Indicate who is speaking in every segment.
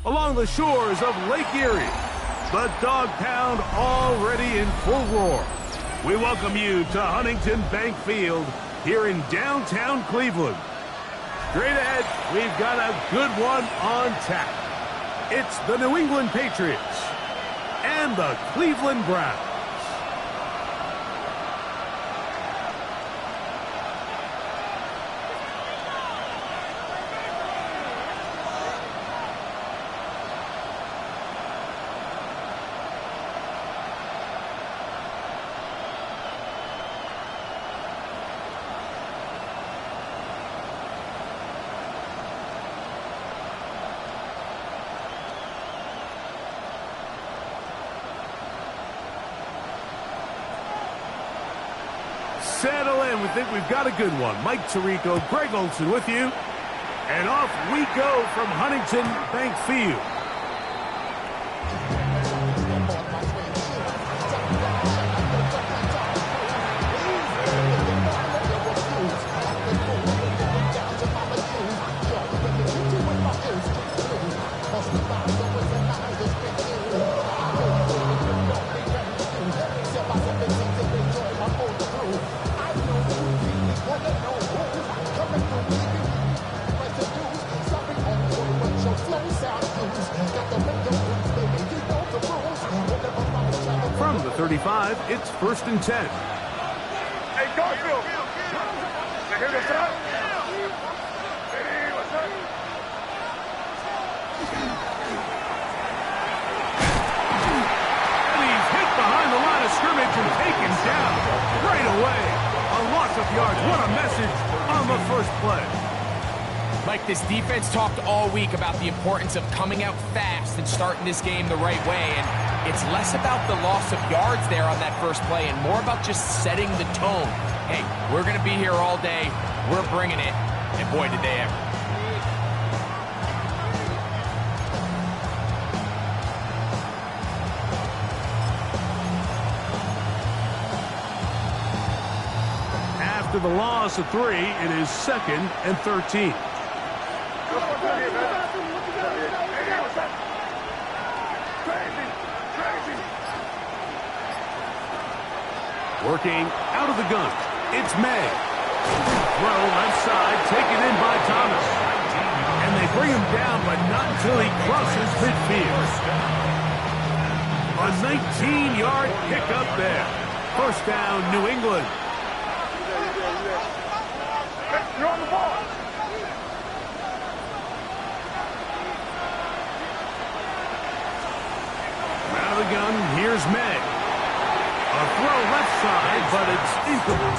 Speaker 1: along the shores of Lake Erie. The Dog Pound already in full roar. We welcome you to Huntington Bank Field here in downtown Cleveland. Straight ahead, we've got a good one on tap. It's the New England Patriots and the Cleveland Browns. Settle in. We think we've got a good one. Mike Tirico, Greg Olson with you. And off we go from Huntington Bank Field. From the 35, it's 1st and 10.
Speaker 2: Hey, Garfield! You hear this up? Hey, what's up?
Speaker 1: And he's hit behind the line of scrimmage and taken down right away. A loss of yards. What a message on the first play.
Speaker 3: Mike, this defense talked all week about the importance of coming out fast and starting this game the right way, and it's less about the loss of yards there on that first play and more about just setting the tone. Hey, we're going to be here all day. We're bringing it, and boy, did they ever.
Speaker 1: After the loss of 3, it is 2nd and 13. Working out of the gun, it's May. Throw left side, taken in by Thomas. And they bring him down, but not until he crosses midfield. A 19-yard pickup there. First down, New England.
Speaker 2: You're on the ball.
Speaker 1: Out of the gun, here's May. A throw left side, but it's incomplete.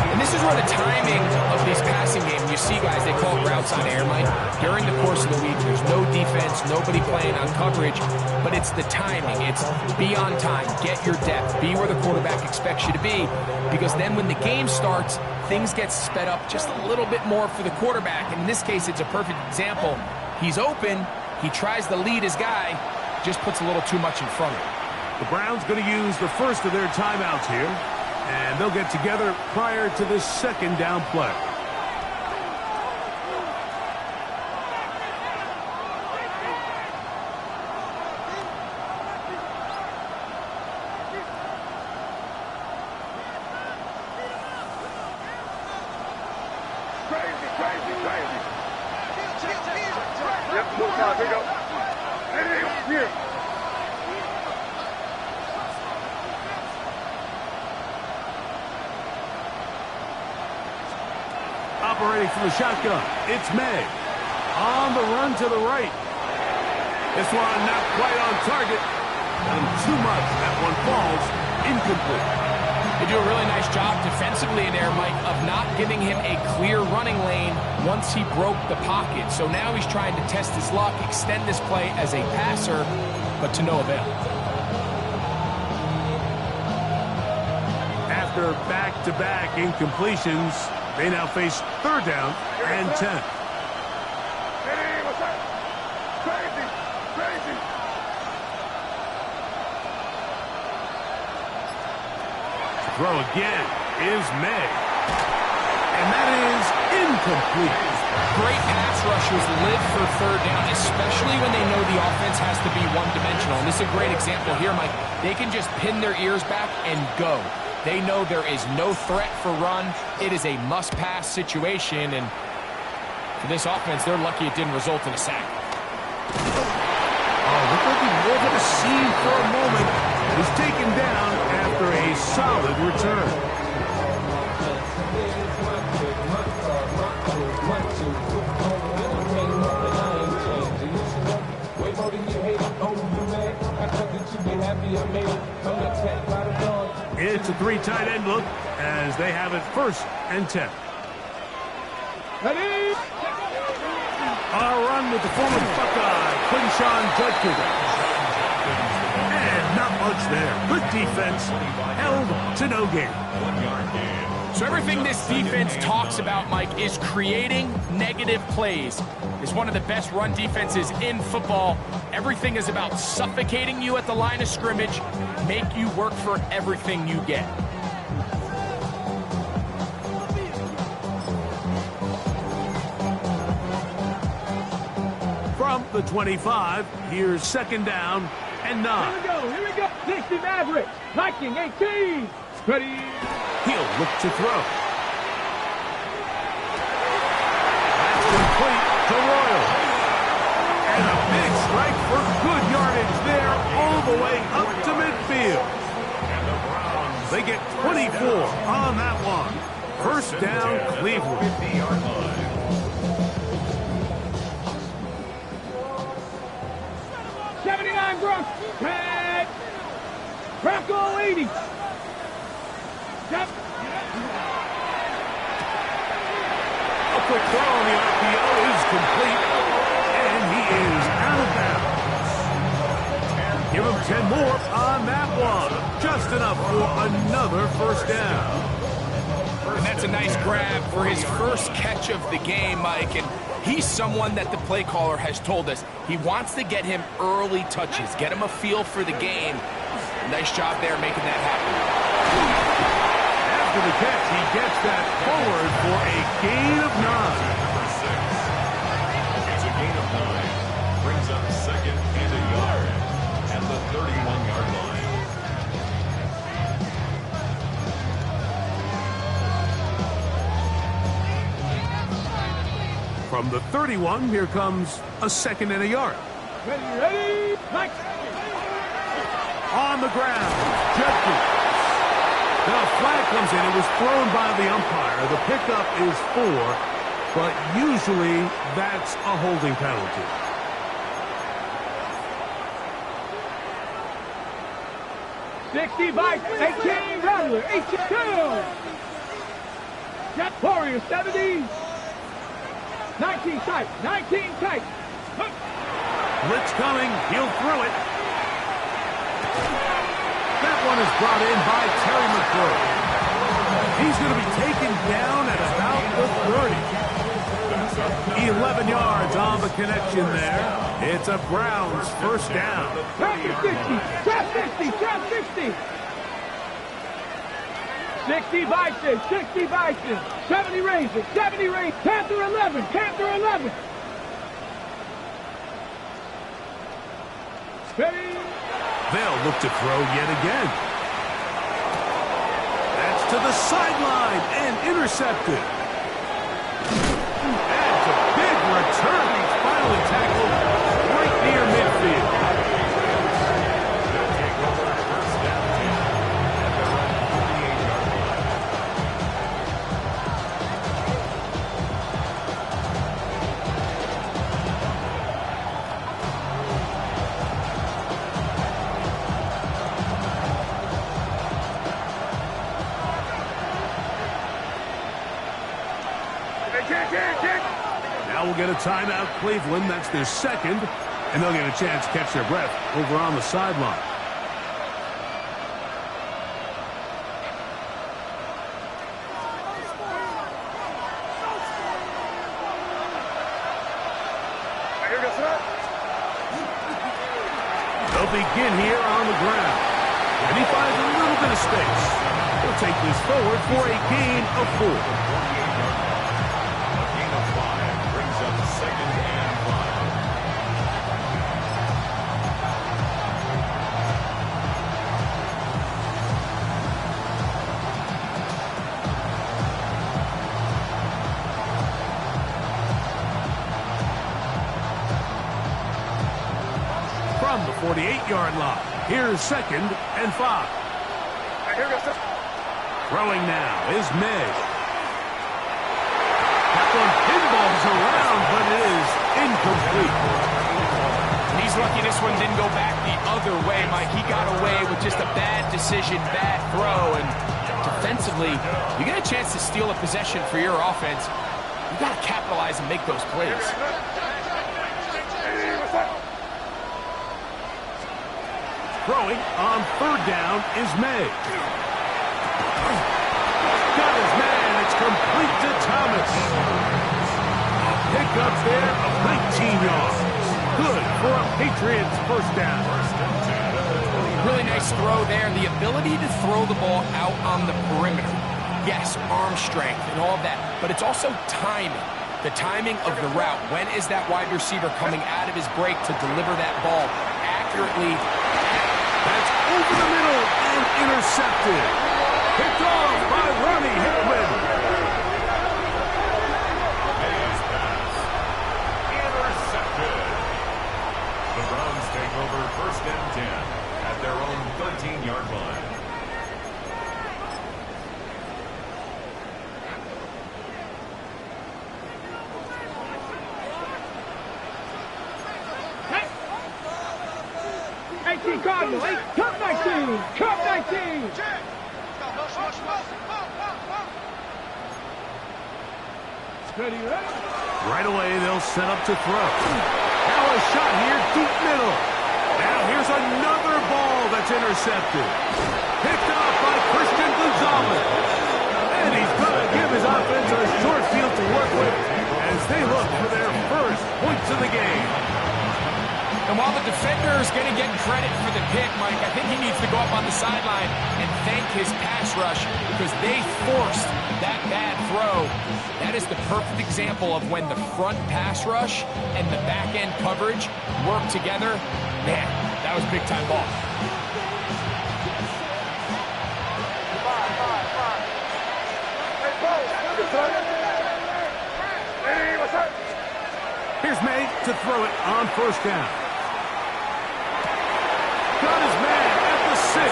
Speaker 3: And this is where the timing of these passing games, you see guys, they call routes on air, Mike. During the course of the week, there's no defense, nobody playing on coverage, but it's the timing. It's be on time, get your depth, be where the quarterback expects you to be, because then when the game starts, things get sped up just a little bit more for the quarterback. And in this case, it's a perfect example. He's open, he tries to lead his guy, just puts a little too much in front of him.
Speaker 1: The Browns going to use the first of their timeouts here, and they'll get together prior to this 2nd down play.
Speaker 2: Crazy. Yep, no time, here we go. Here.
Speaker 1: Operating from the shotgun, it's May. On the run to the right. This one not quite on target. And too much. That one falls incomplete.
Speaker 3: They do a really nice job defensively in there, Mike, of not giving him a clear running lane once he broke the pocket. So now he's trying to test his luck, extend this play as a passer, but to no avail.
Speaker 1: After back-to-back incompletions, they now face 3rd down and 10.
Speaker 2: Hey, what's that? Crazy.
Speaker 1: Throw again is May. And that is incomplete.
Speaker 3: Great pass rushers live for third down, especially when they know the offense has to be one-dimensional. And this is a great example here, Mike. They can just pin their ears back and go. They know there is no threat for run. It is a must-pass situation, and for this offense, they're lucky it didn't result in a sack.
Speaker 1: Oh, looked like he wanted a scene for a moment. It was taken down after a solid return. It's a three tight end look as they have it 1st and 10.
Speaker 2: Ready?
Speaker 1: A run with the former Buckeye, Quinshon Judkins. And not much there. Good defense, held to no gain.
Speaker 3: So everything this defense talks about, Mike, is creating negative plays. It's one of the best run defenses in football. Everything is about suffocating you at the line of scrimmage, make you work for everything you get.
Speaker 1: From the 25, here's 2nd down and 9.
Speaker 2: Here we go. 60 Maverick. Viking 18. Ready?
Speaker 1: He'll look to throw. That's complete to Royal. And a big strike for good yardage there all the way up to midfield. They get 24 on that one. 1st down, Cleveland.
Speaker 2: 79 Gronk. Tag. Bronco 80. Yep.
Speaker 1: A quick throw on the RPO is complete, and he is out of bounds. Give him 10 more on that one. Just enough for another 1st down.
Speaker 3: And that's a nice grab for his first catch of the game, Mike. And he's someone that the play caller has told us he wants to get him early touches, get him a feel for the game. Nice job there making that happen.
Speaker 1: After the catch, he gets that forward for a gain of 9.
Speaker 4: It's a gain of 9. Brings up 2nd and a yard at the 31-yard line.
Speaker 1: From the 31, here comes a 2nd and a yard.
Speaker 2: Ready? Mike.
Speaker 1: On the ground, Judkins. Now a flag comes in. It was thrown by the umpire. The pickup is 4, but usually that's a holding penalty.
Speaker 2: By 18 Rattler, 82. Jet Warrior 70. 19 tight, 19 tight.
Speaker 1: Blitz coming. He'll throw it. That one is brought in by Terry McCrory. He's going to be taken down at about the 30. 11 yards on the connection there. It's a Browns 1st down.
Speaker 2: Packers 60, trap 60, trap 60. 60 Bison, 60 Bison. 70 Rangers, 70 Rangers. Panther 11, Panther 11. Ready?
Speaker 1: They'll look to throw yet again. That's to the sideline and intercepted. That's a big return. He's finally tackled right near midfield. Now we'll get a timeout, Cleveland. That's their 2nd, and they'll get a chance to catch their breath over on the sideline. They'll begin here on the ground, and he finds a little bit of space. He'll take this forward for a gain of 4. from the 48-yard line. Here's 2nd and 5. Throwing now is Meg. That one pinballs around, but it is incomplete.
Speaker 3: He's lucky this one didn't go back the other way, Mike. He got away with just a bad decision, bad throw, and defensively, you get a chance to steal a possession for your offense. You got to capitalize and make those plays.
Speaker 1: Throwing on 3rd down is May. Got his man. It's complete to Thomas. A pickup there of 19 yards. Good for a Patriots first down.
Speaker 3: Really nice throw there. The ability to throw the ball out on the perimeter. Yes, arm strength and all of that, but it's also timing. The timing of the route. When is that wide receiver coming out of his break to deliver that ball accurately?
Speaker 1: That's over the middle and intercepted. Picked off by Ronnie Hickman.
Speaker 4: Hayes pass. Intercepted. The Browns take over 1st and 10 at their own 13-yard line.
Speaker 2: Cardinal, Cup 19, Cup 19.
Speaker 1: Right away, they'll set up to throw. Now a shot here, deep middle. Now here's another ball that's intercepted. Picked off by Christian Gonzalez. And he's going to give his offense a short field to work with as they look for their first points of the game.
Speaker 3: And while the defender is going to get credit for the pick, Mike, I think he needs to go up on the sideline and thank his pass rush because they forced that bad throw. That is the perfect example of when the front pass rush and the back end coverage work together. Man, that was big-time ball.
Speaker 1: Here's May to throw it on 1st down. Got his man at the 6.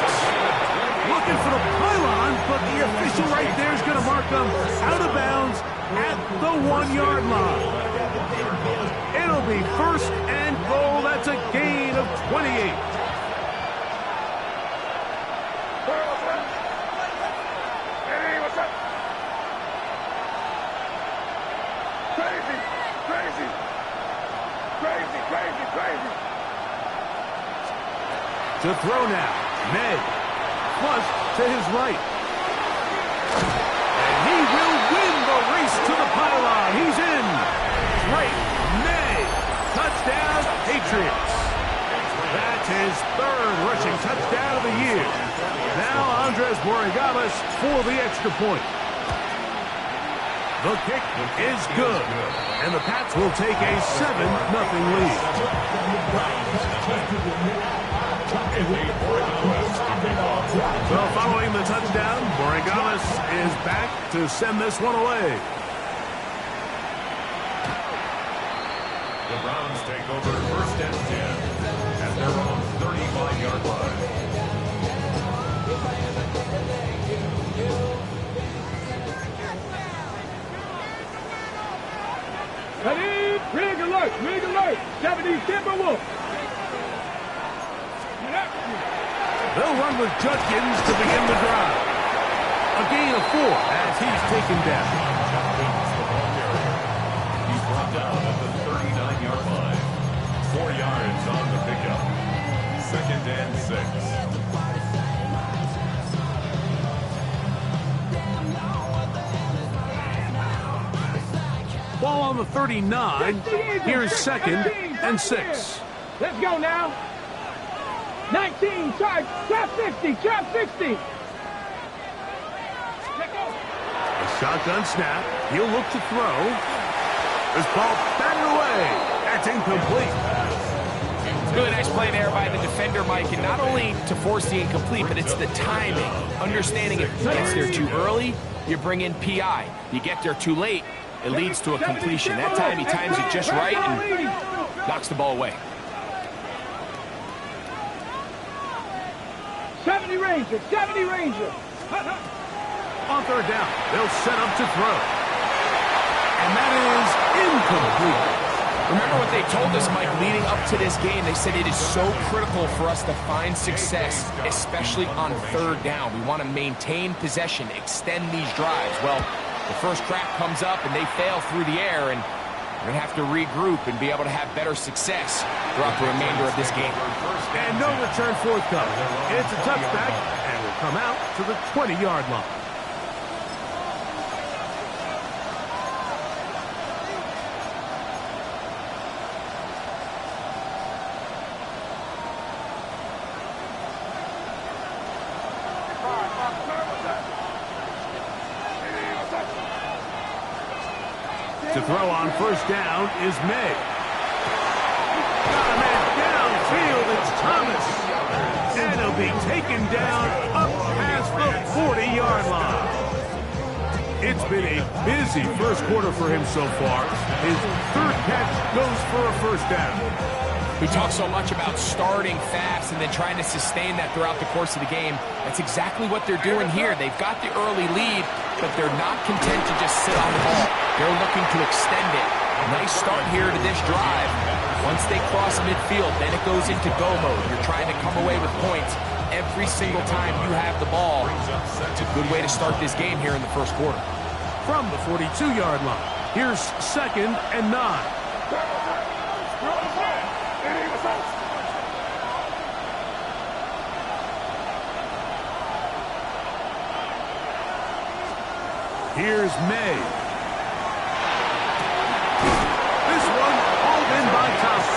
Speaker 1: Looking for the pylon, but the official right there is going to mark him out of bounds at the 1-yard line. It'll be 1st and goal. That's a gain of 28. To throw now, Ned, flush to his right. And he will win the race to the pylon. He's in. Drake May. Touchdown, Patriots. That's his 3rd rushing touchdown of the year. Now Andres Borregales for the extra point. The kick is good. And the Pats will take a 7-0 lead. So following the touchdown, Borregales is back to send this one away.
Speaker 4: The Browns take over 1st and 10 at their own 35-yard line.
Speaker 2: Rig alert, rig alert. 70 Timberwolf.
Speaker 1: They'll run with Judkins to begin the drive. A gain of 4 as he's taken down.
Speaker 4: He's brought down at the 39-yard line. 4 yards on the pickup. 2nd and 6.
Speaker 1: Ball on the 39. Here's 2nd and 6.
Speaker 2: Let's go now. 19, trap 60, trap 60.
Speaker 1: A shotgun snap. He'll look to throw. This ball batted away. That's incomplete.
Speaker 3: Really nice play there by the defender, Mike, and not only to force the incomplete, but it's the timing. Understanding if he gets there too early, you bring in PI. You get there too late, it leads to a completion. That time he times it just right and knocks the ball away.
Speaker 2: 70 Ranger, 70 Ranger.
Speaker 1: On third down, they'll set up to throw. And that is incomplete.
Speaker 3: Remember what they told us, Mike, leading up to this game. They said it is so critical for us to find success, especially on third down. We want to maintain possession, extend these drives. Well, the first crack comes up and they fail through the air, and we're going to have to regroup and be able to have better success throughout the remainder of this game.
Speaker 1: And no return forthcoming. It's a touchback, and will come out to the 20-yard line. To throw on first down is May. Got a man downfield, it's Thomas. And he'll be taken down up past the 40-yard line. It's been a busy first quarter for him so far. His third catch goes for a first down.
Speaker 3: We talk so much about starting fast and then trying to sustain that throughout the course of the game. That's exactly what they're doing here. They've got the early lead, but they're not content to just sit on the ball. They're looking to extend it. Nice start here to this drive. Once they cross midfield, then it goes into go mode. You're trying to come away with points every single time you have the ball. It's a good way to start this game here in the first quarter.
Speaker 1: From the 42-yard line, here's 2nd and 9. Here's May. This one hauled in by Thomas.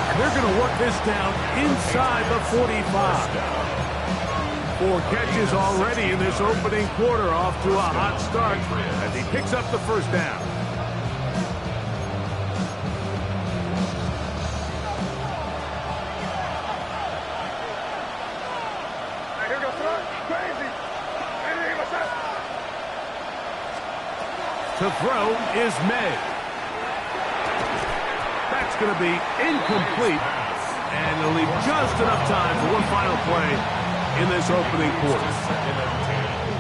Speaker 1: And they're going to work this down inside the 45. 4 catches already in this opening quarter, off to a hot start as he picks up the first down. To throw is May. That's going to be incomplete, and they'll leave just enough time for one final play in this opening quarter.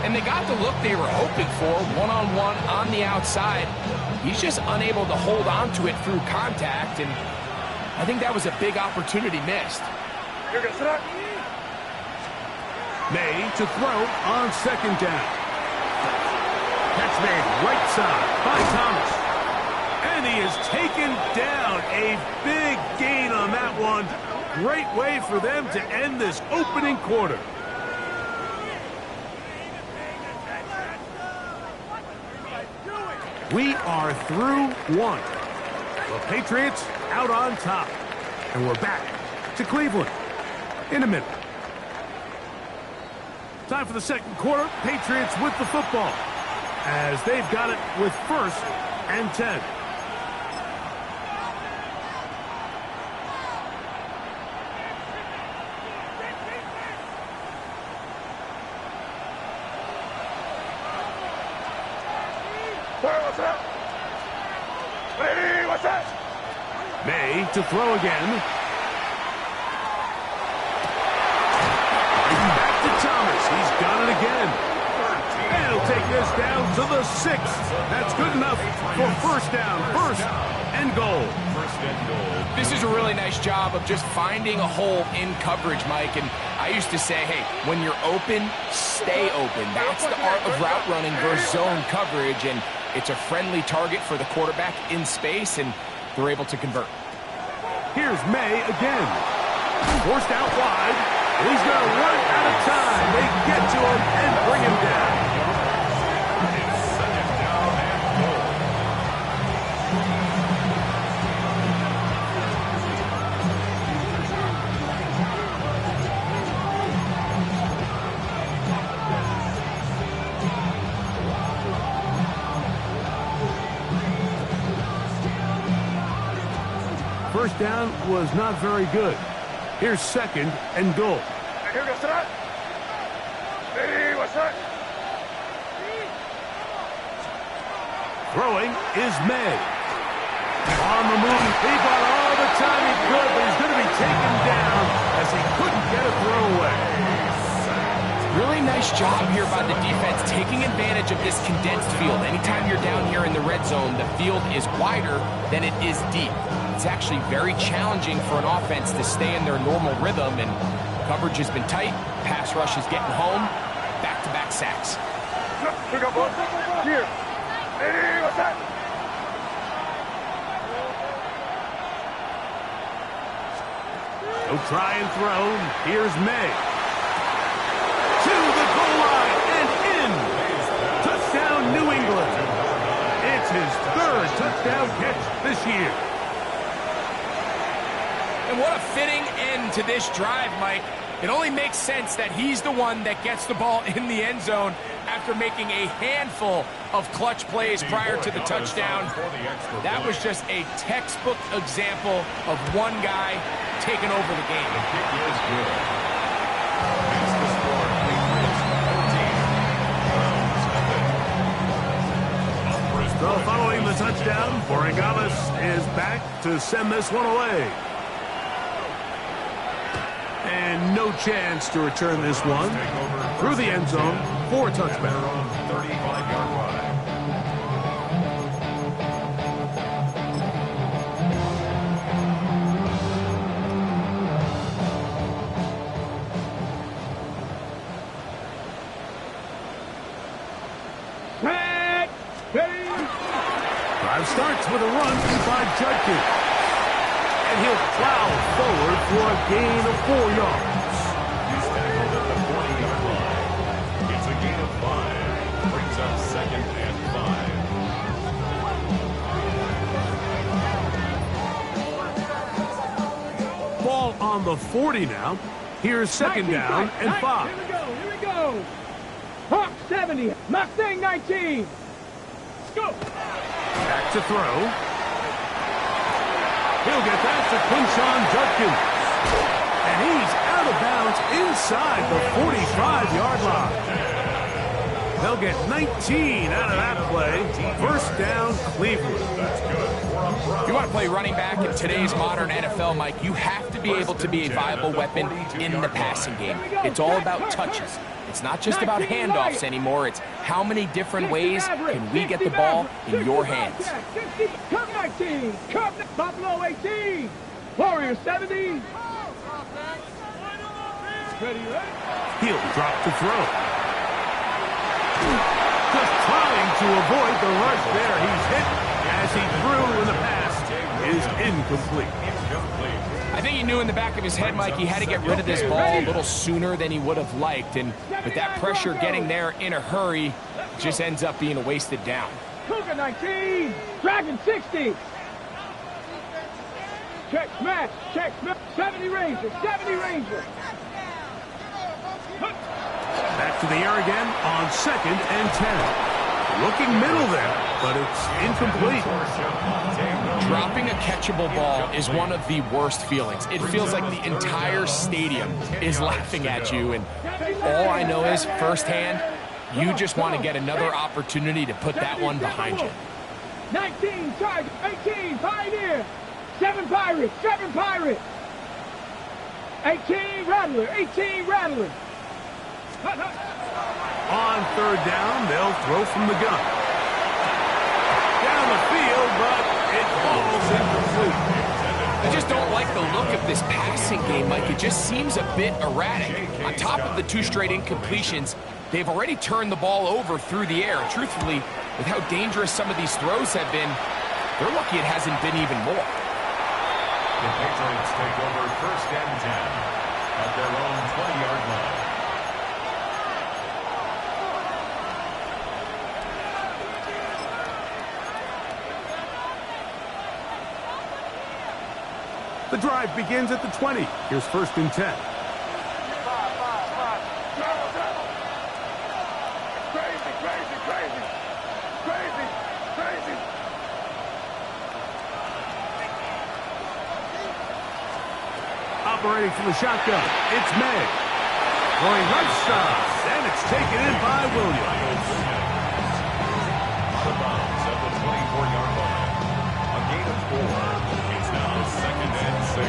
Speaker 3: And they got the look they were hoping for, one-on-one on the outside. He's just unable to hold on to it through contact, and I think that was a big opportunity missed.
Speaker 1: May to throw on 2nd down. Catch made right side by Thomas. And he is taken down. A big gain on that one. Great way for them to end this opening quarter. We are through one. The Patriots out on top. And we're back to Cleveland in a minute. Time for the second quarter. Patriots with the football, as they've got it with 1st and 10. May to throw again. Back to Thomas. He's got it again. And he'll take this down to the 6th. That's good enough for first down. 1st and goal.
Speaker 3: This is a really nice job of just finding a hole in coverage, Mike. And I used to say, hey, when you're open, stay open. That's the art of route running versus zone coverage. And it's a friendly target for the quarterback in space, and they're able to convert.
Speaker 1: Here's May again. Forced out wide. And he's going to run out of time. They get to him and bring him down. First down was not very good. Here's 2nd and goal. Throwing is May. On the move. He got all the time he could, but he's going to be taken down as he couldn't get a throw away.
Speaker 3: Really nice job here by the defense, taking advantage of this condensed field. Anytime you're down here in the red zone, the field is wider than it is deep. It's actually very challenging for an offense to stay in their normal rhythm, and coverage has been tight. Pass rush is getting home. Back-to-back sacks.
Speaker 2: Here. Hey, what's that?
Speaker 1: No try and throw. Here's May. To the goal line and in. Touchdown, New England. It's his third touchdown catch this year.
Speaker 3: And what a fitting end to this drive, Mike. It only makes sense that he's the one that gets the ball in the end zone after making a handful of clutch plays prior to the touchdown. That was just a textbook example of one guy taking over the game.
Speaker 4: The kick is good. It's the score. Patriots 14. Browns nothing.
Speaker 1: So following the touchdown, Borregales is back to send this one away. And no chance to return this one through the end zone for a touchback.
Speaker 4: 35-yard line.
Speaker 1: Drive starts with a run by Judkins. And he'll plow forward for a gain of 4 yards.
Speaker 4: He's tackled at the 40-yard line. It's a gain of 5. Brings up 2nd and 5.
Speaker 1: Ball on the 40 now. Here's 2nd down and 5.
Speaker 2: Here we go. Hawk 70. Mustang 19. Go.
Speaker 1: Back to throw. He'll get that to Quinshon Judkins. And he's out of bounds inside the 45-yard line. They'll get 19 out of that play. First down, Cleveland.
Speaker 4: That's good.
Speaker 3: If you want to play running back in today's modern NFL, Mike, you have to be able to be a viable weapon in the passing game. It's all about touches. It's not just about handoffs anymore. It's how many different ways can we get the ball in your hands.
Speaker 2: Cup 19. Cup Buffalo 18. Warrior 70. Ready?
Speaker 1: He'll drop to throw. Just trying to avoid the rush there. He's hit as he threw, and the pass is incomplete.
Speaker 3: I think he knew in the back of his head, Mike, he had to get rid of this ball a little sooner than he would have liked. And with that pressure getting there in a hurry, it just ends up being a wasted down.
Speaker 2: Cougar 19. Dragon 60. Check smash. 70 Rangers. 70 Rangers.
Speaker 1: Back to the air again on 2nd and 10. Looking middle there, but it's incomplete.
Speaker 3: Dropping a catchable ball is one of the worst feelings. It feels like the entire stadium is laughing at you, and all I know is firsthand, you just want to get another opportunity to put that one behind you.
Speaker 2: 19 Tiger, 18 Pioneer, 7 Pirates, 7 Pirates, 18 Rattler, 18 Rattler.
Speaker 1: On 3rd down, they'll throw from the gun. Down the field, but it falls incomplete.
Speaker 3: I just don't like the look of this passing game, Mike. It just seems a bit erratic. On top of the 2 straight incompletions, they've already turned the ball over through the air. And truthfully, with how dangerous some of these throws have been, they're lucky it hasn't been even more.
Speaker 4: The Patriots take over 1st and 10 at their own 20-yard line.
Speaker 1: The drive begins at the 20. Here's 1st and 10. Operating from the shotgun, it's May. Going right side, and it's taken in by Williams.
Speaker 4: Out of bounds at the 24-yard line. A gain of 4. It's now 2nd and 6.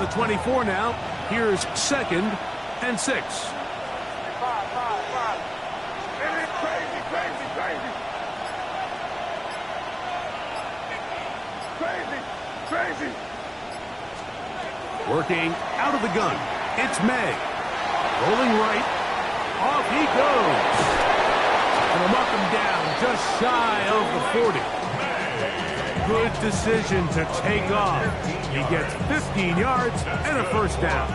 Speaker 1: the 24 now. Here's 2nd and 6.
Speaker 2: Crazy.
Speaker 1: Working out of the gun. It's May. Rolling right. Off he goes. And will knock him down just shy of the 40. Good decision to take off. He gets 15 yards and a first down.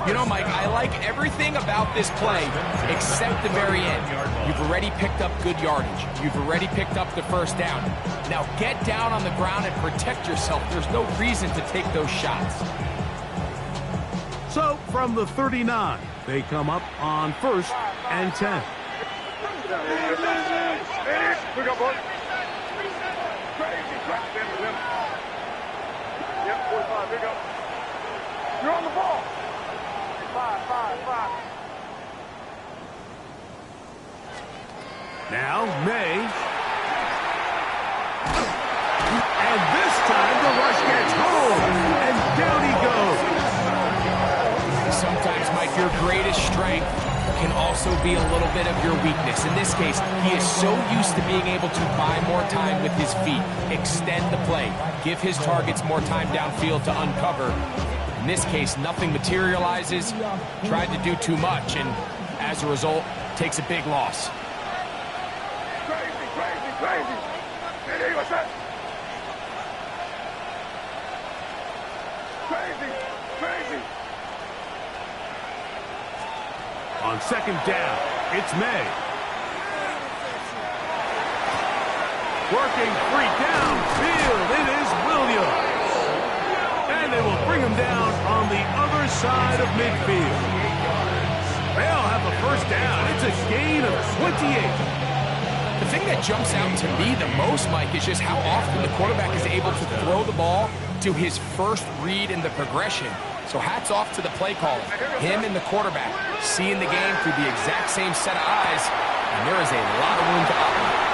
Speaker 3: You know, Mike, I like everything about this play except the very end. You've already picked up good yardage. You've already picked up the first down. Now get down on the ground and protect yourself. There's no reason to take those shots.
Speaker 1: So from the 39, they come up on 1st and 10.
Speaker 2: We go, boys. Yep, 45, here we go. You're on the ball. 5.
Speaker 1: Now May. And this time the rush gets home. And down he goes.
Speaker 3: Sometimes, Mike, your greatest strength can also be a little bit of your weakness. In this case, he is so used to being able to buy more time with his feet, extend the play, give his targets more time downfield to uncover. In this case, nothing materializes, tried to do too much, and as a result, takes a big loss.
Speaker 2: Crazy. Hey, what's that? Crazy.
Speaker 1: On 2nd down, it's May. Working free downfield, it is Williams. And they will bring him down on the other side of midfield. They'll have a first down. It's a gain of 28.
Speaker 3: The thing that jumps out to me the most, Mike, is just how often the quarterback is able to throw the ball to his first read in the progression. So hats off to the play caller. Him and the quarterback seeing the game through the exact same set of eyes, and there is a lot of room to operate.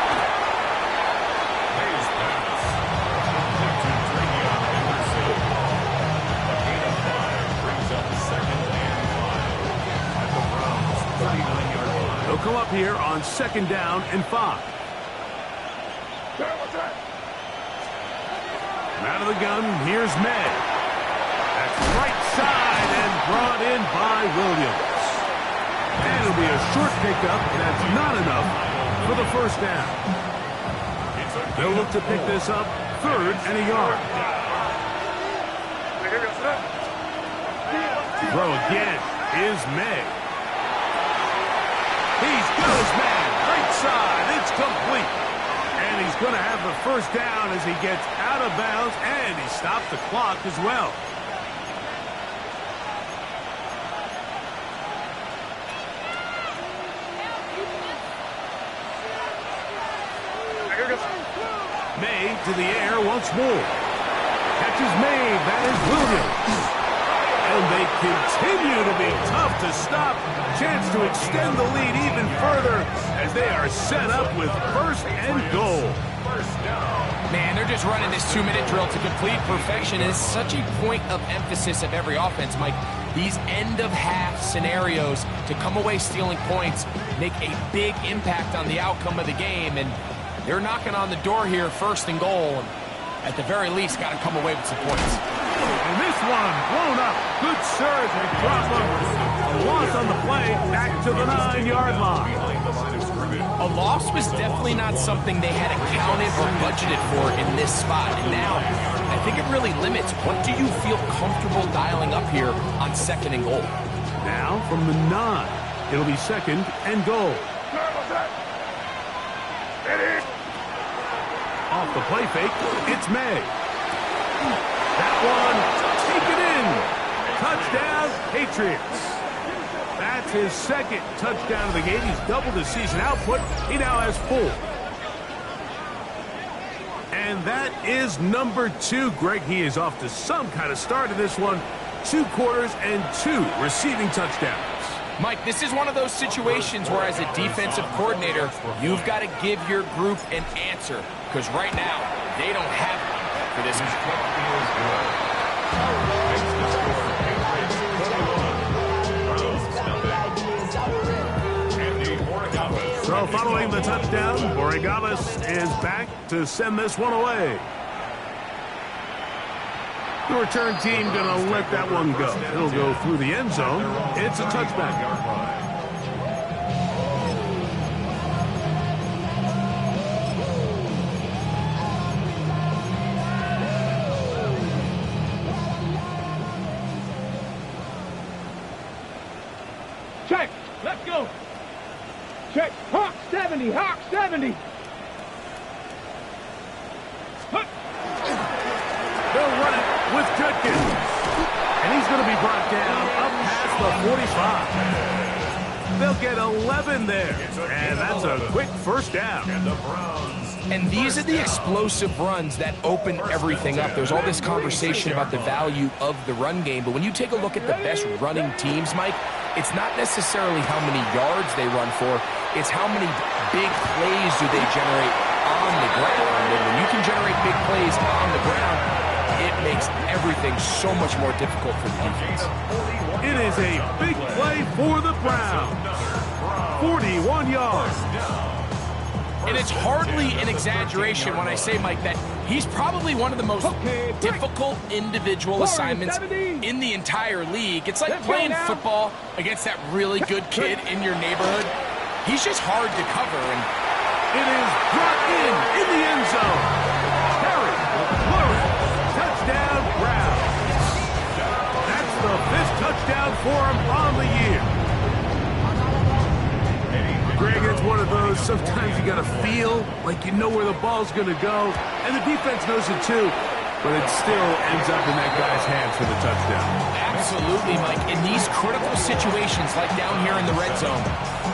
Speaker 1: They'll come up here on 2nd down and 5. Out of the gun, here's May. That's right side and brought in by Williams. And it'll be a short pickup. That's not enough for the first down. They'll look to pick this up 3rd and a yard. Throw again is May. He's got his man. Right side. It's complete. And he's going to have the first down as he gets out of bounds, and he stopped the clock as well. May to the air once more. Catch is made. That is Williams. And they continue to be tough to stop. Chance to extend the lead even further as they are set up with 1st and goal.
Speaker 3: Man, they're just running this 2-minute drill to complete perfection. It's such a point of emphasis of every offense, Mike. These end-of-half scenarios to come away stealing points make a big impact on the outcome of the game. And they're knocking on the door here, 1st and goal. At the very least, got to come away with some points.
Speaker 1: And this one blown up. Good surge and drop him. A loss on the play, back to the 9-yard line.
Speaker 3: A loss was definitely not something they had accounted or budgeted for in this spot. And now, I think it really limits what do you feel comfortable dialing up here on 2nd and goal.
Speaker 1: Now from the 9, it'll be 2nd and goal. Off the play fake, it's May. That one, taken in. Touchdown, Patriots. That's his 2nd touchdown of the game. He's doubled his season output. He now has 4. And that is number 2. Greg, he is off to some kind of start in this one. 2 quarters and 2 receiving touchdowns.
Speaker 3: Mike, this is one of those situations where as a defensive coordinator, you've got to give your group an answer. Because right now, they don't have one for this.
Speaker 1: Following the touchdown, Borregales is back to send this one away. The return team going to let that one go. It'll go through the end zone. It's a touchback.
Speaker 2: Check. Let's go. Check. Hawk 70. Hawk 70. Huck.
Speaker 1: They'll run it with Judkins. And he's going to be brought down up past the 45. They'll get 11 there. And that's a quick first down.
Speaker 3: And these are the explosive runs that open everything up. There's all this conversation about the value of the run game, but when you take a look at the best running teams, Mike, it's not necessarily how many yards they run for, it's how many big plays do they generate on the ground. And when you can generate big plays on the ground, it makes everything so much more difficult for the defense.
Speaker 1: It is a big play for the Browns. 41 yards.
Speaker 3: And it's hardly an exaggeration when I say, Mike, that he's probably one of the most difficult individual assignments in the entire league. It's like playing football against that really good kid in your neighborhood. He's just hard to cover. And
Speaker 1: it is brought in the end zone. Terry McLaurin, touchdown Browns. That's the 5th touchdown for him on the year. Greg, it's one of those, sometimes you got to feel like you know where the ball's going to go, and the defense knows it too, but it still ends up in that guy's hands for the touchdown.
Speaker 3: Absolutely, Mike. In these critical situations, like down here in the red zone,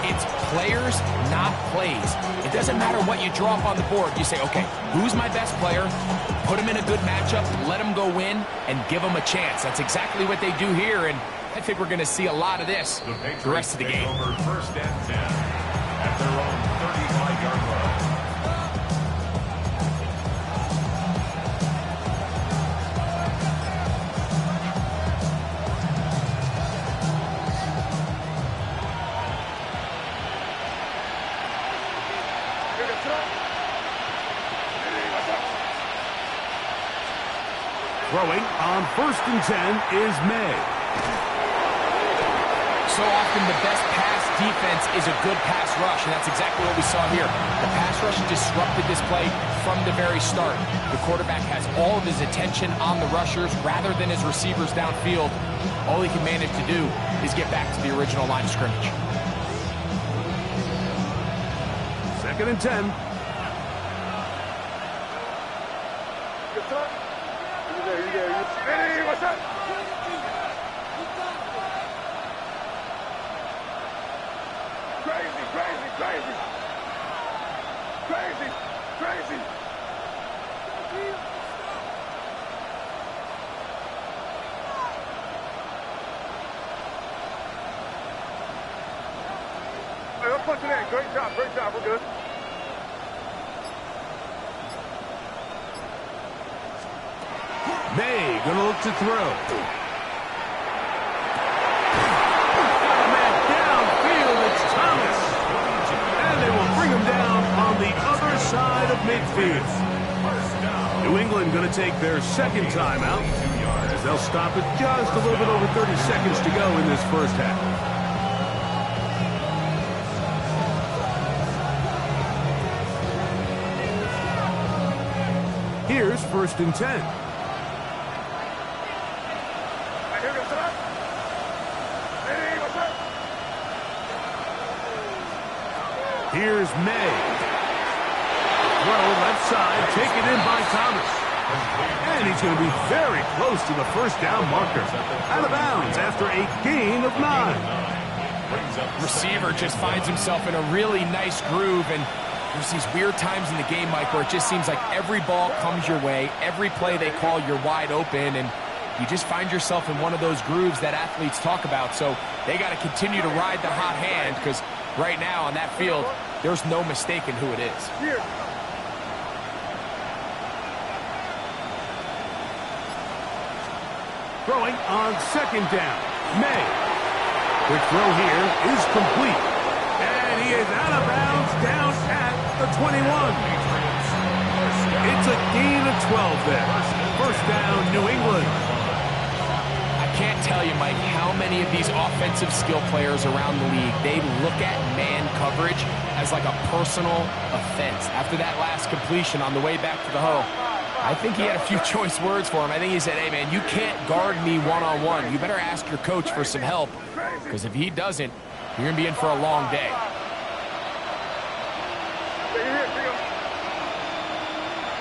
Speaker 3: it's players, not plays. It doesn't matter what you draw up on the board. You say, okay, who's my best player? Put him in a good matchup, let him go win, and give him a chance. That's exactly what they do here, and I think we're going to see a lot of this the rest of the game.
Speaker 4: Over 1st and 10 at their own 35-yard line.
Speaker 1: Throwing on 1st and 10 is May.
Speaker 3: So often the best pass defense is a good pass rush, and that's exactly what we saw here. The pass rush disrupted this play from the very start. The quarterback has all of his attention on the rushers rather than his receivers downfield. All he can manage to do is get back to the original line of scrimmage.
Speaker 1: 2nd and 10.
Speaker 2: Hey, what's up? Crazy, crazy, crazy. Crazy, crazy. Hey, let's punch it in. Great job, we're good.
Speaker 1: May gonna look to throw. Side of midfield. New England going to take their 2nd timeout as they'll stop it just a little bit over 30 seconds to go in this first half. Here's 1st and 10. Here's May. Throw left side, taken in by Thomas. And he's going to be very close to the 1st down marker. Out of bounds after a gain of 9.
Speaker 3: Receiver just finds himself in a really nice groove, and there's these weird times in the game, Mike, where it just seems like every ball comes your way, every play they call, you're wide open, and you just find yourself in one of those grooves that athletes talk about. So they got to continue to ride the hot hand, because right now on that field, there's no mistaking who it is.
Speaker 1: Throwing on 2nd down. May. Quick throw here is complete. And And he is out of bounds down at the 21. It's a gain of 12 there. First down, New England.
Speaker 3: I can't tell you, Mike, how many of these offensive skill players around the league, they look at man coverage as like a personal offense. After that last completion on the way back to the huddle, I think he had a few choice words for him. I think he said, hey, man, you can't guard me one-on-one. You better ask your coach for some help, because if he doesn't, you're going to be in for a long day.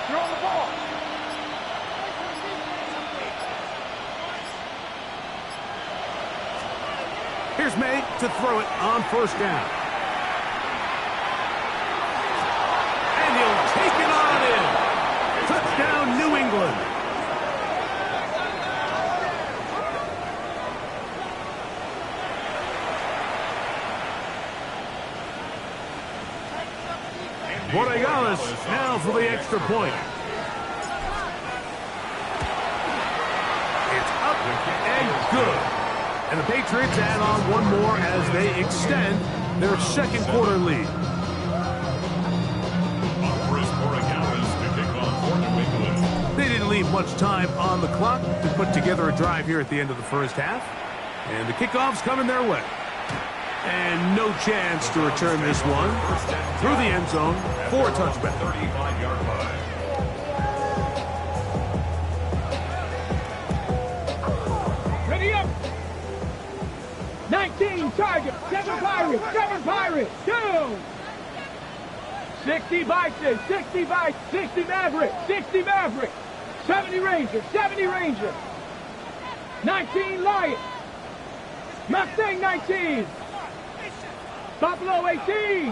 Speaker 2: You're on the ball.
Speaker 1: Here's May to throw it on first down. And he'll take it on in. Touchdown, New England. Borregales now for the extra point. It's up and good. And the Patriots add on one more as they extend their second quarter lead. They didn't leave much time on the clock to put together a drive here at the end of the first half. And the kickoff's coming their way. And no chance to return this one through the end zone for a touchback.
Speaker 4: 35-yard line.
Speaker 2: Ready up. 19 Tigers, 7 Pirates, 7 Pirates, 2. 60 Vikings, 60 Vikings, 60 Mavericks, 60 Mavericks. 70 Rangers, 70 Rangers. 19 Lions. Mustang 19. Buffalo 18.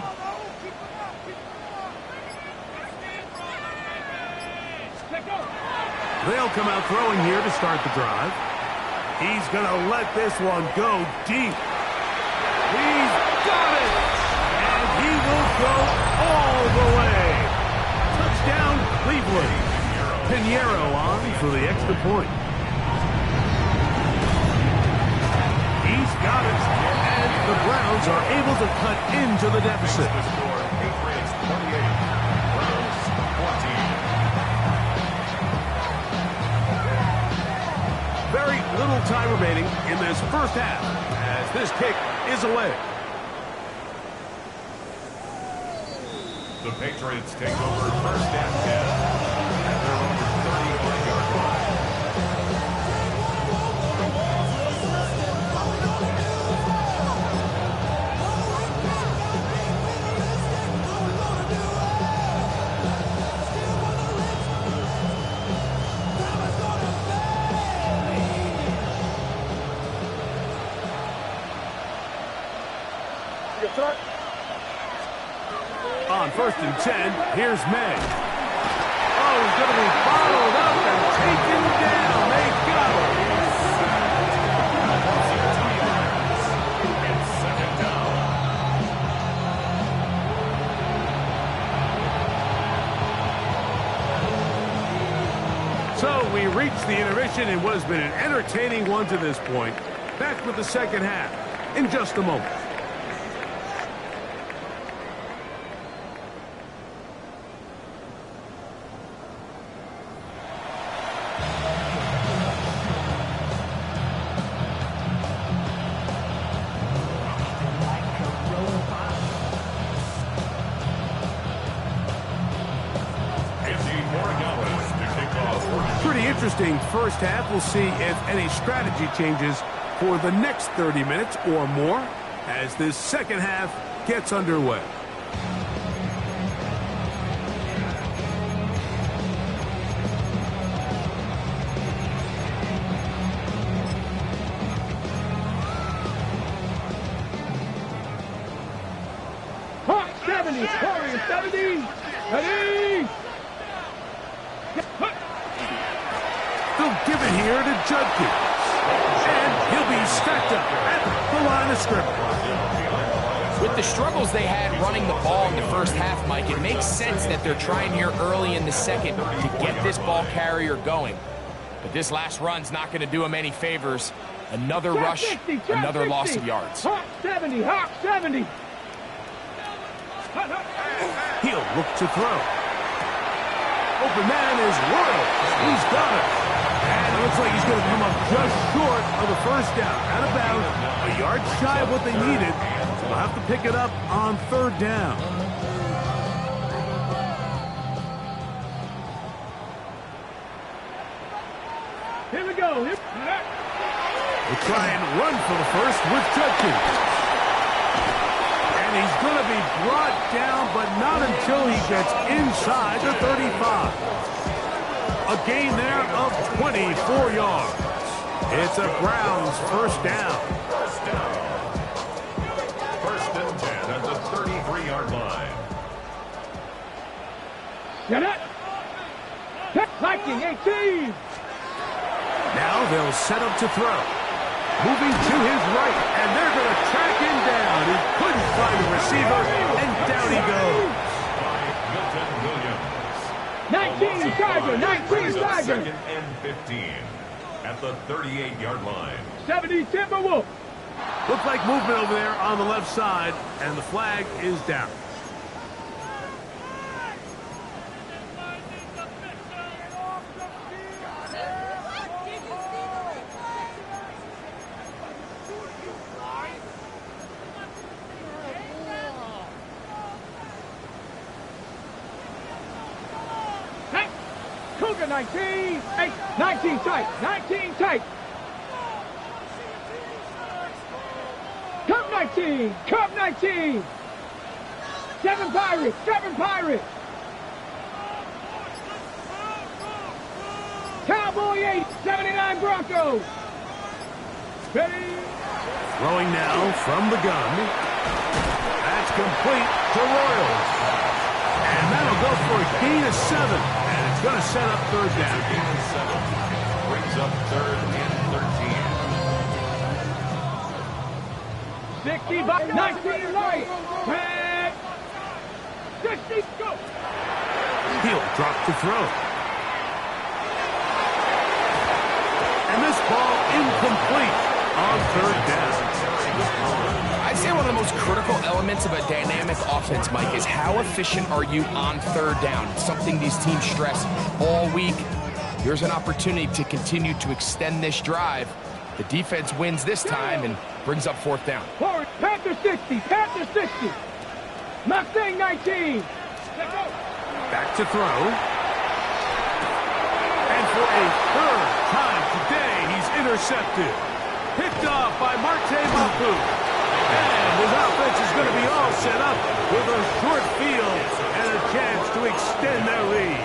Speaker 1: They'll come out throwing here to start the drive. He's going to let this one go deep. He's got it! And he will go all the way. Touchdown, Cleveland. Pinheiro on for the extra point. He's got it. And the Browns are able to cut into the deficit.
Speaker 4: The score, Patriots 28, Browns 14.
Speaker 1: Very little time remaining in this first half as this kick is away.
Speaker 4: The Patriots take over first and 10 at their own 35-yard line.
Speaker 1: On first and 10, here's May. Oh, he's going to be followed up and taken down. They got him.
Speaker 4: It's second down.
Speaker 1: So we reached the intermission in what has been an entertaining one to this point. Back with the second half in just a moment. Interesting first half. We'll see if any strategy changes for the next 30 minutes or more as this second half gets underway.
Speaker 2: Hawk 70, Warriors 70. Ready?
Speaker 1: They'll give it here to Judkins. And he'll be stacked up at the line of scrimmage.
Speaker 3: With the struggles they had running the ball in the first half, Mike, it makes sense that they're trying here early in the second to get this ball carrier going. But this last run's not going to do him any favors. Another rush, another loss of yards.
Speaker 2: Hawk 70, Hawk 70.
Speaker 1: He'll look to throw. Open man is Royal. He's got it. And it looks like he's going to come up just short of the first down. Out of bounds, a yard shy of what they needed. They'll have to pick it up on third down.
Speaker 2: Here we go.
Speaker 1: We'll try and run for the first with Judkins. And he's going to be brought down, but not until he gets inside the 35. A gain there of 24 yards. It's a Browns first down.
Speaker 4: First and 10 at the 33-yard line.
Speaker 2: Get it. Viking 18.
Speaker 1: Now they'll set up to throw. Moving to his right, and they're going to track him down. He couldn't find a receiver, and down he goes.
Speaker 4: By Milton Williams.
Speaker 2: 19 Tiger, 19 Tiger.
Speaker 4: Second and 15 at the 38-yard line.
Speaker 2: 70 Timberwolf.
Speaker 1: Looks like movement over there on the left side, and the flag is down.
Speaker 2: Cougar 19, 19 tight, 19 tight. Cub 19, Cub 19. 7 Pirates, 7 Pirates. Cowboy 8, 79 Broncos. Ready?
Speaker 1: Throwing now from the gun. That's complete to Royals. And that'll go for a gain of 7. And it's going to set up third down.
Speaker 4: Gain of 7. Brings up third and 13.
Speaker 2: 60 by 19 right. Red. 60, go.
Speaker 1: He'll drop to throw. And this ball incomplete on third down.
Speaker 3: I'd say one of the most critical elements of a dynamic offense, Mike, is how efficient are you on third down? It's something these teams stress all week. Here's an opportunity to continue to extend this drive. The defense wins this time and brings up fourth down.
Speaker 2: Forward. Panther 60, Panther 60. Mustang 19.
Speaker 1: Back to throw. And for a third time today, he's intercepted. Picked off by Marte Mapu. And his offense is going to be all set up with a short field and a chance to extend their lead.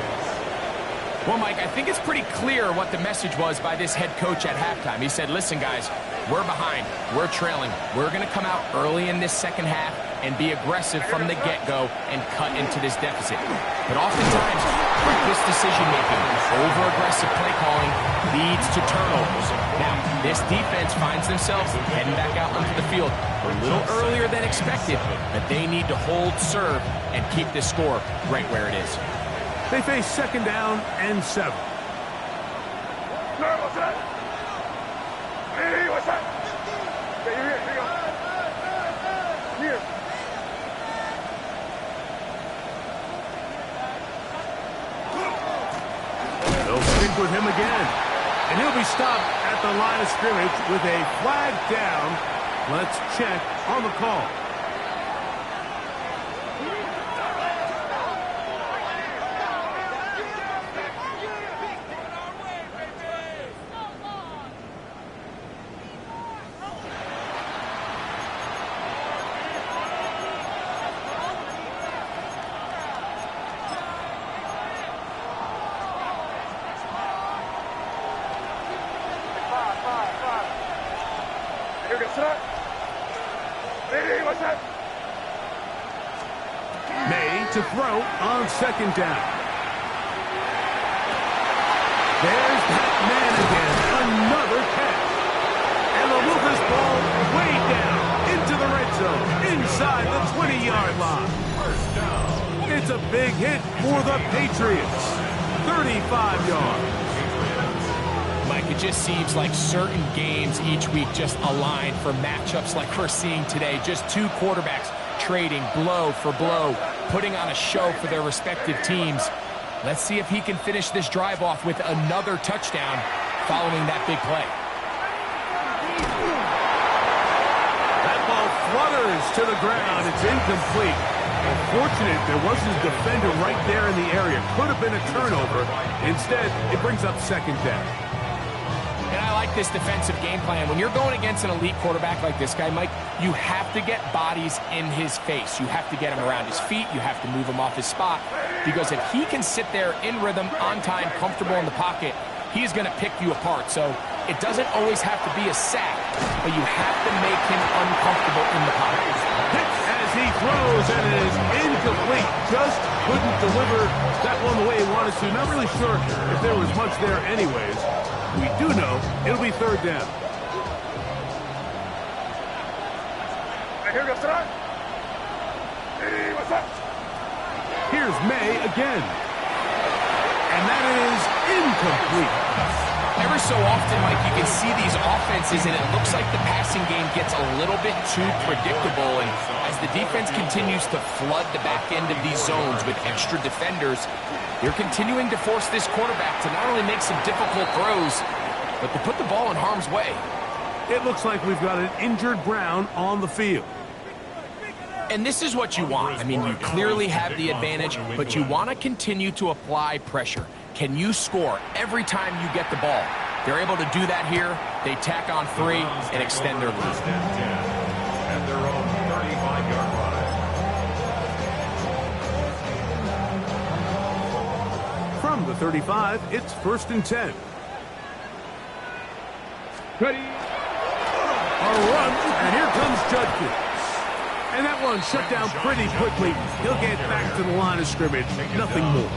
Speaker 3: Well, Mike, I think it's pretty clear what the message was by this head coach at halftime. He said, listen, guys, we're behind. We're trailing. We're going to come out early in this second half and be aggressive from the get-go and cut into this deficit. But oftentimes, reckless decision-making, over-aggressive play calling leads to turnovers. Now, this defense finds themselves heading back out onto the field a little earlier than expected, but they need to hold serve and keep this score right where it is.
Speaker 1: They face second down and 7.
Speaker 2: What's that? Hey, what's that? Okay, you're here. Here you go. Here.
Speaker 1: They'll stick with him again. And he'll be stopped at the line of scrimmage with a flag down. Let's check on the call. May to throw on second down. There's that man again. Another catch. And they'll move this ball way down into the red zone, inside the 20-yard line.
Speaker 4: First down.
Speaker 1: It's a big hit for the Patriots. 35 yards.
Speaker 3: Mike, it just seems like certain games each week just align for matchups like we're seeing today. Just two quarterbacks trading blow for blow, putting on a show for their respective teams. Let's see if he can finish this drive off with another touchdown following that big play.
Speaker 1: That ball flutters to the ground. It's incomplete. Unfortunate there wasn't a defender right there in the area. Could have been a turnover. Instead, it brings up second down.
Speaker 3: And I like this defensive game plan. When you're going against an elite quarterback like this guy, Mike, you have to get bodies in his face. You have to get him around his feet. You have to move him off his spot. Because if he can sit there in rhythm, on time, comfortable in the pocket, he's going to pick you apart. So it doesn't always have to be a sack, but you have to make him uncomfortable in the pocket.
Speaker 1: As he throws, and it is incomplete. Just couldn't deliver that one the way he wanted to. Not really sure if there was much there anyways. We do know it'll be third down. Here's May again. And that is incomplete.
Speaker 3: Every so often, Mike, you can see these offenses, and it looks like the passing game gets a little bit too predictable. And as the defense continues to flood the back end of these zones with extra defenders, they're continuing to force this quarterback to not only make some difficult throws, but to put the ball in harm's way.
Speaker 1: It looks like we've got an injured Brown on the field.
Speaker 3: And this is what you want. I mean, you clearly have the advantage, but you want to continue to apply pressure. Can you score every time you get the ball? They're able to do that here. They tack on 3 and extend their lead.
Speaker 4: At their own 35-yard line.
Speaker 1: From the 35, it's 1st and 10.
Speaker 2: Ready.
Speaker 1: A run, and here comes Judkins. And that one shut down pretty quickly. He'll get back to the line of scrimmage. Nothing more.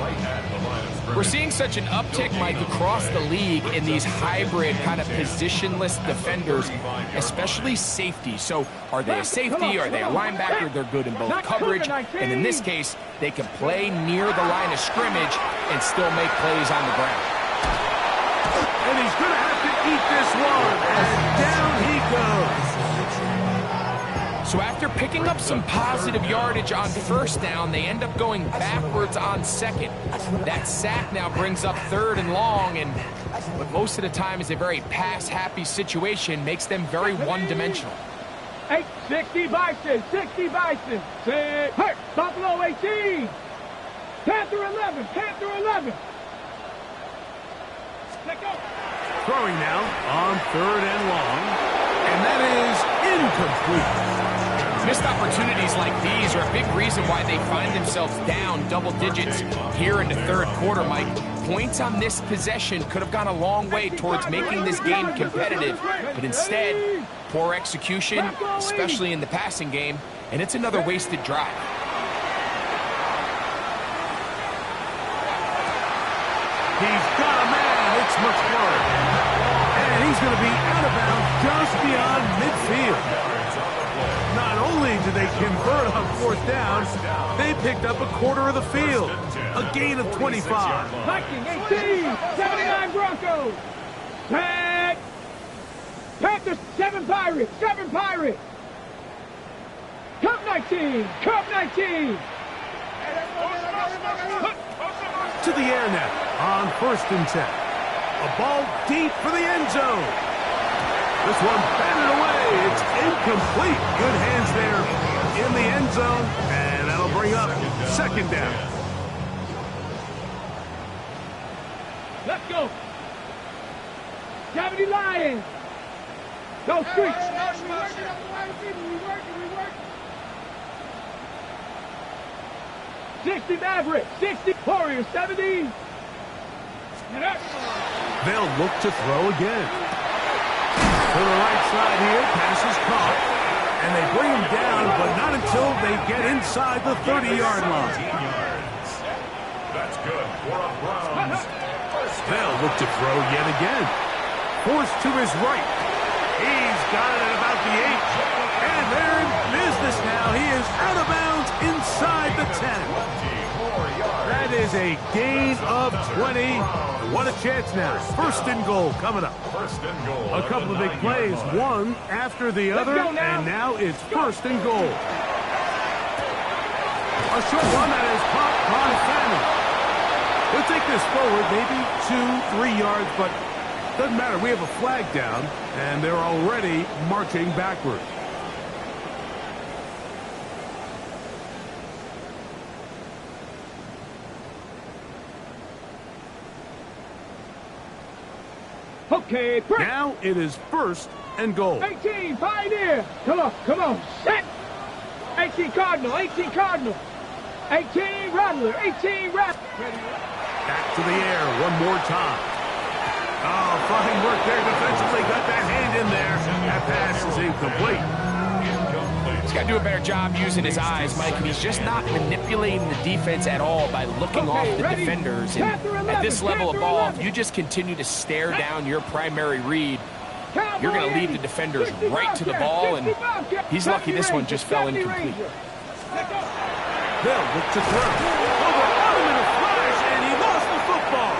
Speaker 3: We're seeing such an uptick, Mike, across the league in these hybrid kind of positionless defenders, especially safety. So are they a safety? Are they a linebacker? They're good in both coverage. And in this case, they can play near the line of scrimmage and still make plays on the ground.
Speaker 1: And he's going to have to eat this one. And down he goes.
Speaker 3: So after picking up some positive yardage on first down, they end up going backwards on second. That sack now brings up 3rd and long, and what most of the time is a very pass-happy situation makes them very one-dimensional.
Speaker 2: 60 Bison, 60 Bison. Hurt, Buffalo 18. Panther 11, Panther 11. Let go.
Speaker 1: Throwing now on 3rd and long, and that is incomplete.
Speaker 3: Missed opportunities like these are a big reason why they find themselves down double digits here in the 3rd quarter, Mike. Points on this possession could have gone a long way towards making this game competitive, but instead, poor execution, especially in the passing game, and it's another wasted drive.
Speaker 1: He's got a man. It's McClure. And he's going to be out of bounds just beyond midfield. Not only did they convert on 4th down, they picked up a quarter of the field. A gain of 25.
Speaker 2: Viking 18, 79 Broncos. Tag. Panthers 7 Pirates, 7 Pirates. Cup 19, Cup 19.
Speaker 1: To the air now on 1st and 10. A ball deep for the end zone. This one batted away. It's incomplete. Good hands there in the end zone, and that'll bring up 2nd down.
Speaker 2: Let's go. 70 Lions. Go Streets. 60 Mavericks, 60 Warriors, 70.
Speaker 1: They'll look to throw again. To the right side here, pass is caught. And they bring him down, but not until they get inside the 30-yard line.
Speaker 4: That's good for a Browns.
Speaker 1: They'll look to throw yet again. Forced to his right. He's got it at about the 8. And they're in business now. He is out of bounds inside the 10. That is a gain of 20. What a chance now. 1st and goal coming up.
Speaker 4: 1st and goal.
Speaker 1: A couple of big plays, one after the other, and now it's 1st and goal. A short one that is caught by Fanning. He'll take this forward, maybe 2-3 yards, but doesn't matter. We have a flag down, and they're already marching backward.
Speaker 2: Okay, break.
Speaker 1: Now it is 1st and goal.
Speaker 2: 18, Pioneer. Come on, set. 18 Cardinal, 18 Cardinal. 18 Rattler, 18 Rattler.
Speaker 1: Back to the air one more time. Oh, fine work there defensively. Got that hand in there. That pass is incomplete.
Speaker 3: He's got to do a better job using his eyes, Mike, and he's just not manipulating the defense at all by looking off the defenders. And at this level of ball, if you just continue to stare down your primary read, you're going to lead the defenders right to the ball, and he's lucky this one just fell incomplete.
Speaker 1: Bill look to throw. Over on him in a flash, and he lost the football.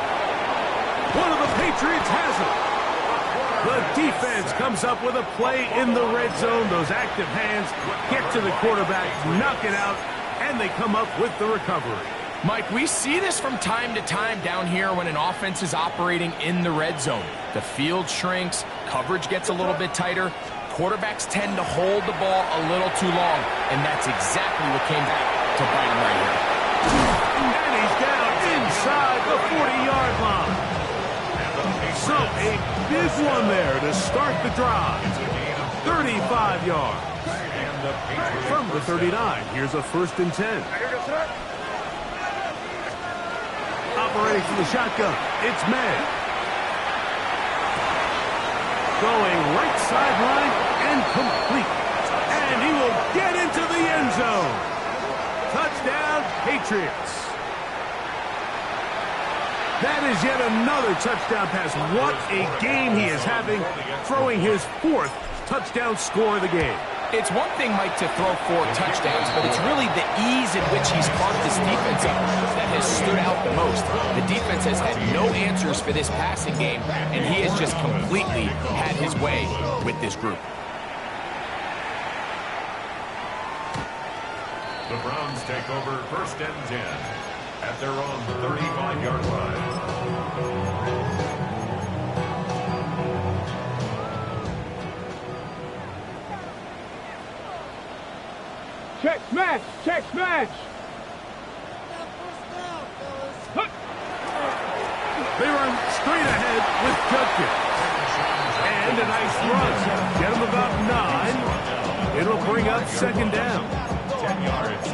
Speaker 1: One of the Patriots has it. The defense comes up with a play in the red zone. Those active hands get to the quarterback, knock it out, and they come up with the recovery.
Speaker 3: Mike, we see this from time to time down here when an offense is operating in the red zone. The field shrinks, coverage gets a little bit tighter, quarterbacks tend to hold the ball a little too long, and that's exactly what came back to bite him right here.
Speaker 1: And he's down inside the 40-yard line. So a big one there to start the drive. 35 yards. From the 39, here's a 1st and 10. Operating from the shotgun, it's May. Going right sideline and complete. And he will get into the end zone. Touchdown, Patriots. That is yet another touchdown pass. What a game he is having, throwing his 4th touchdown score of the game.
Speaker 3: It's one thing, Mike, to throw 4 touchdowns, but it's really the ease in which he's caught this defense up that has stood out the most. The defense has had no answers for this passing game, and he has just completely had his way with this group.
Speaker 4: The Browns take over 1st and 10 at their own 35-yard line.
Speaker 2: Check smash, check smash.
Speaker 1: They run straight ahead with Judkins. And a nice run. Get him about 9. It'll bring up 2nd down.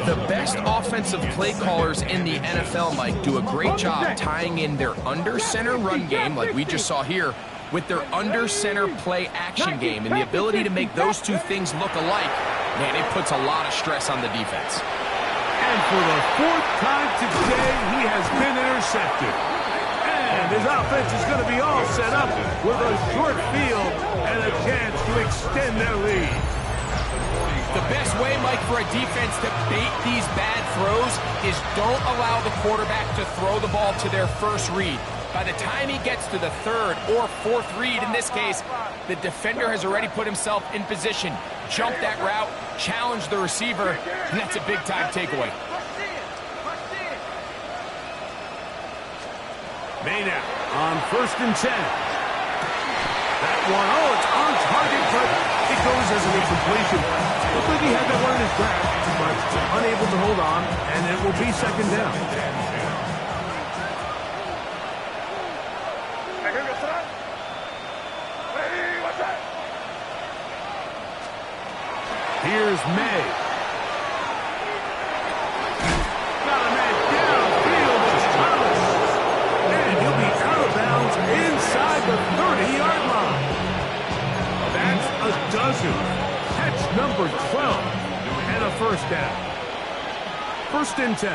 Speaker 3: The best offensive play callers in the NFL, Mike, do a great job tying in their under-center run game, like we just saw here, with their under-center play action game. And the ability to make those two things look alike, man, it puts a lot of stress on the defense.
Speaker 1: And for the 4th time today, he has been intercepted. And his offense is going to be all set up with a short field and a chance to extend their lead.
Speaker 3: The best way, Mike, for a defense to bait these bad throws is don't allow the quarterback to throw the ball to their first read. By the time he gets to the 3rd or 4th read, in this case, the defender has already put himself in position, jump that route, challenge the receiver, and that's a big-time takeaway.
Speaker 1: Maynard on 1st and 10. That one, it's on target, but it goes as an incompletion. Looked like he had that one in his grasp, but unable to hold on, and it will be 2nd down. Here's May. Got a man downfield. It's Thomas. And he'll be out of bounds inside the 30-yard line. That's a dozen. Catch number 12. And a 1st down. 1st and 10.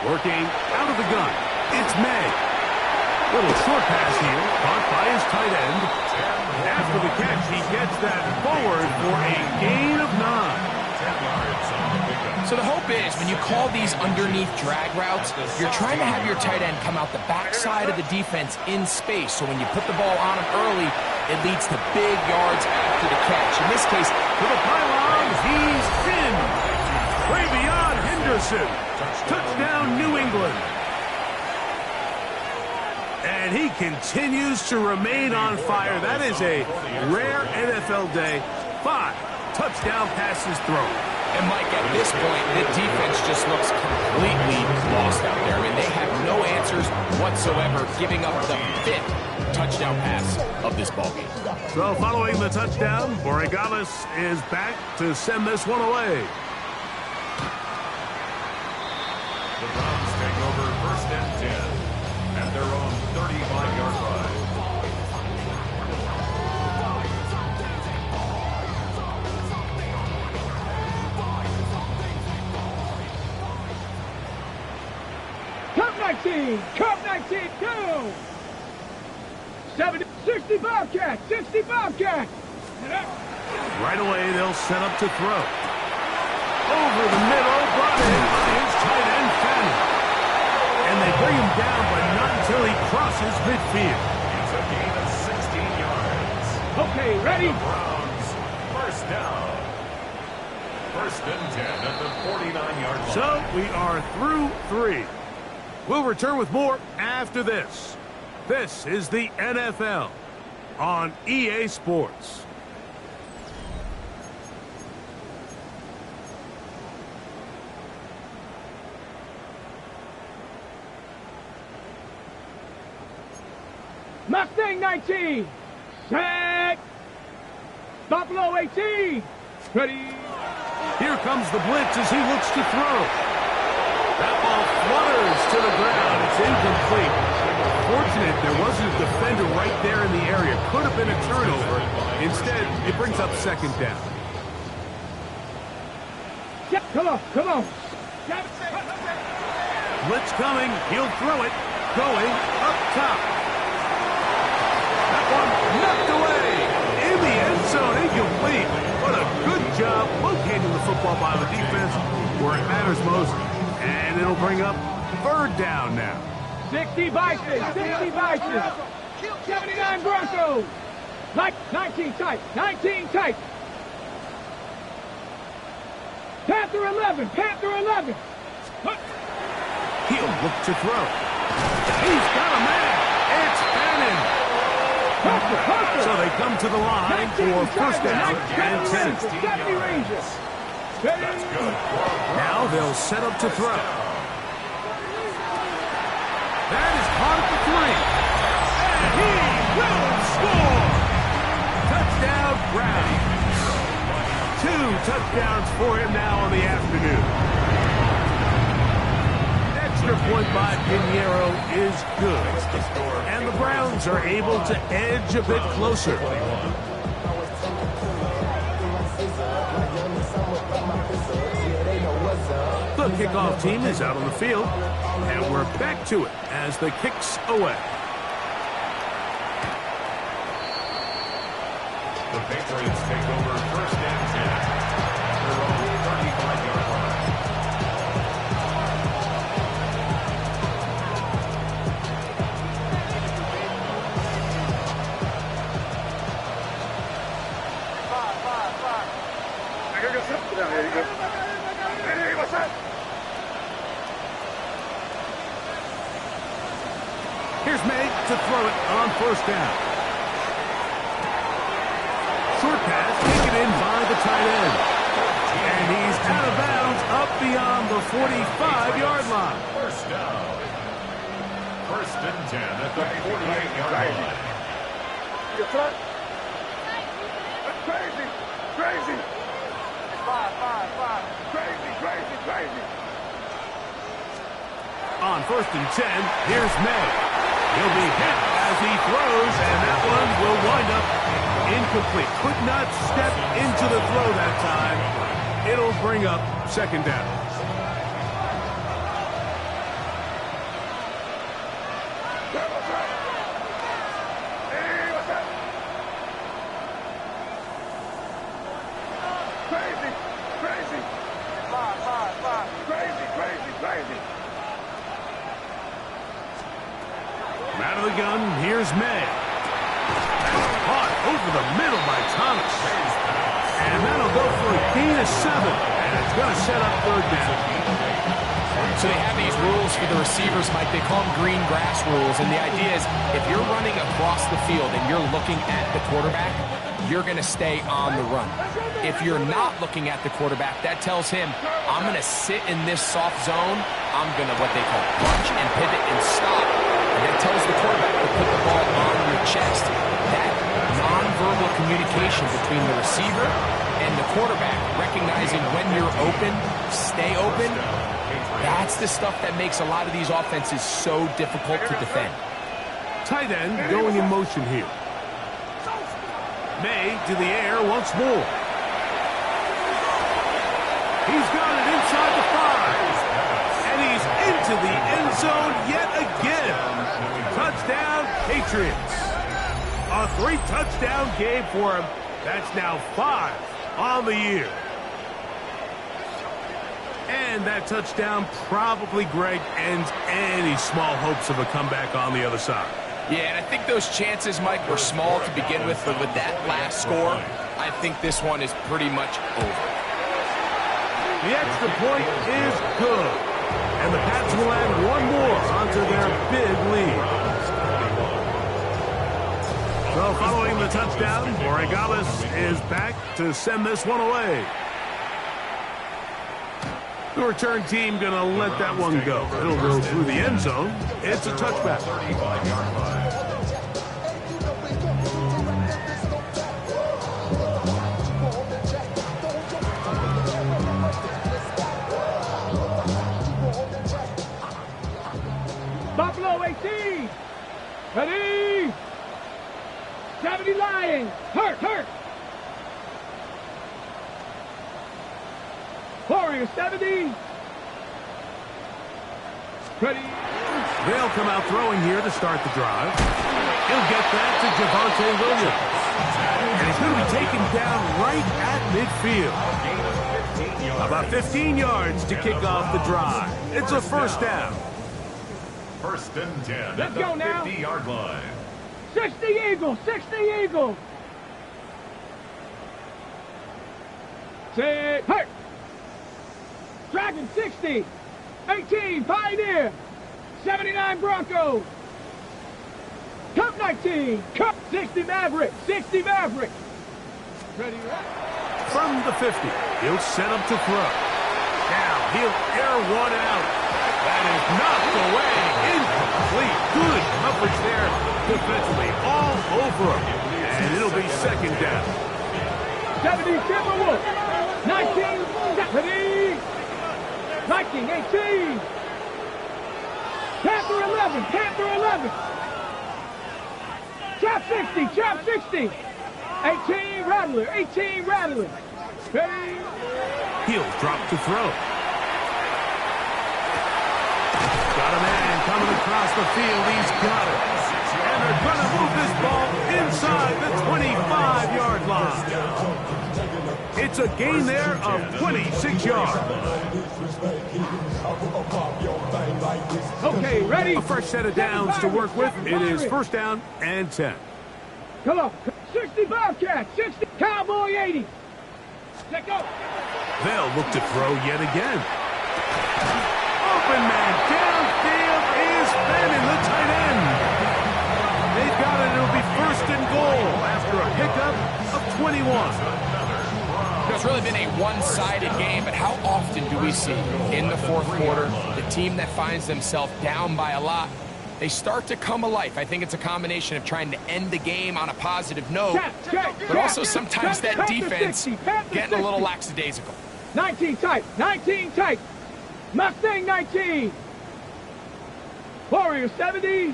Speaker 1: Working out of the gun. It's May. Little short pass here, caught by his tight end. After the catch, he gets that forward for a gain of 9.
Speaker 3: So the hope is when you call these underneath drag routes, you're trying to have your tight end come out the backside of the defense in space. So when you put the ball on him early, it leads to big yards after the catch. In this case,
Speaker 1: to the pylon, he's in. Travion Henderson. Touchdown, New England. And he continues to remain on fire. That is a rare NFL day. 5 touchdown passes thrown.
Speaker 3: And Mike, at this point, the defense just looks completely lost out there. I mean, they have no answers whatsoever, giving up the 5th touchdown pass of this ballgame.
Speaker 1: So following the touchdown, Borregales is back to send this one away.
Speaker 4: The Browns take over 1st and 10 at their own 35-yard line.
Speaker 2: Cup 19, go! 70, 60 Bobcats, 60 Bobcats!
Speaker 1: Right away, they'll set up to throw. Over the middle, brought in by his tight end, Fanning. And they bring him down, but not until he crosses midfield.
Speaker 4: It's a gain of 16 yards.
Speaker 2: Okay, ready?
Speaker 4: The Browns, 1st down. 1st and 10 at the 49-yard line.
Speaker 1: So we are through 3. We'll return with more after this. This is the NFL on EA Sports.
Speaker 2: Mustang 19, set! Buffalo 18, ready?
Speaker 1: Here comes the blitz as he looks to throw. That ball flutters to the ground. It's incomplete. Fortunate there wasn't a defender right there in the area. Could have been a turnover. Instead, it brings up 2nd down.
Speaker 2: Yeah, come on, come on.
Speaker 1: Blitz coming. He'll throw it. Going up top. That one knocked away. In the end zone, incomplete. What a good job locating the football by the defense where it matters most. And it'll bring up 3rd down now.
Speaker 2: 60 Vikings, 60 Vikings. 79 Broncos. 19 tight, 19 tight. Panther 11, Panther 11.
Speaker 1: He'll look to throw. He's got a man. It's Fanning. So they come to the line for 1st down and 10.
Speaker 2: 70 Rangers.
Speaker 4: That's good.
Speaker 1: Now they'll set up to throw. That is caught at the 3. And he will score. Touchdown, Browns. 2 touchdowns for him now on the afternoon. Extra point by Pinheiro is good. And the Browns are able to edge a bit closer. The kickoff team is out on the field, and we're back to it as the kick's away.
Speaker 4: The Patriots take over 1st and 10 at their own 35-yard line.
Speaker 2: There you go. Hey, what's that?
Speaker 1: Here's May to throw it on 1st down. Short pass taken in by the tight end. And he's out of bounds up beyond the 45-yard line.
Speaker 4: 1st down. 1st and 10 at the 48-yard line.
Speaker 2: Your front. That's crazy. Crazy. 5. Crazy.
Speaker 1: On 1st and 10, here's May. He'll be hit as he throws, and that one will wind up incomplete. Could not step into the throw that time. It'll bring up 2nd down.
Speaker 2: Crazy. 5.
Speaker 1: Out of the gun, here's May. That's caught over the middle by Thomas. And that'll go for a gain of 7. And it's going to set up third down.
Speaker 3: So they have these rules for the receivers, Mike. They call them green grass rules. And the idea is if you're running across the field and you're looking at the quarterback, you're going to stay on the run. If you're not looking at the quarterback, that tells him, I'm going to sit in this soft zone. I'm going to, what they call, bunch and pivot and stop. And that tells the quarterback to put the ball on your chest. That nonverbal communication between the receiver and the quarterback, recognizing when you're open, stay open, that's the stuff that makes a lot of these offenses so difficult to defend.
Speaker 1: Tight end going in motion here. May to the air once more. He's got it inside the 5. And he's into the end zone yet again. Touchdown, Patriots. A 3-touchdown game for him. That's now 5 on the year. And that touchdown probably, Greg, ends any small hopes of a comeback on the other side.
Speaker 3: Yeah, and I think those chances, Mike, were small to begin with, but with that last score, I think this one is pretty much over.
Speaker 1: The extra point is good. And the Pats will add one more onto their big lead. So following the touchdown, Borregales is back to send this one away. The return team going to let that one go. It'll go through the end zone. It's a touchback.
Speaker 2: Buffalo 18. Ready. 70 Lions. Hurt. Warriors 70. Ready.
Speaker 1: They'll come out throwing here to start the drive. He'll get that to Javonte Williams. And he's going to be taken down right at midfield. About 15 yards to kick off the drive. It's a first down.
Speaker 4: First and 10
Speaker 2: Let's
Speaker 4: at the
Speaker 2: go now.
Speaker 4: 50-yard line.
Speaker 2: 60 Eagles. 60 Eagles. Set. Hurt. Dragon 60. 18 Pioneer. 79 Broncos. Cup 19. Cup 60 Maverick. 60 Maverick. Ready.
Speaker 1: From the 50, he'll set up to throw. Now he'll air one out. That is knocked away. Incomplete. Good coverage there defensively. All over him. And it'll be second down.
Speaker 2: 70 Timberwolves. 19 Deputy. 19 18. Panther 11. Panther 11. Trap 60. Trap 60. 18 Rattler. 18 Rattler. Ready.
Speaker 1: He'll drop to throw. Got a man coming across the field. He's got it. And they're going to move this ball inside the 25-yard line. It's a gain there of 26 yards.
Speaker 2: Okay, ready.
Speaker 1: A fresh set of downs to work with. It is first down and 10.
Speaker 2: Come on. 60 Bobcat. 60 Cowboy 80. Let go.
Speaker 1: They'll look to throw yet again. Open man downfield is Fannin, the tight end. They've got it. It'll be first and goal after a pickup of 21.
Speaker 3: It's really been a one-sided game, but how often do we see in the fourth quarter the team that finds themselves down by a lot, they start to come alive? I think it's a combination of trying to end the game on a positive note, but also sometimes that defense getting a little lackadaisical.
Speaker 2: 19 tight. 19 tight. Mustang 19. Warrior 70.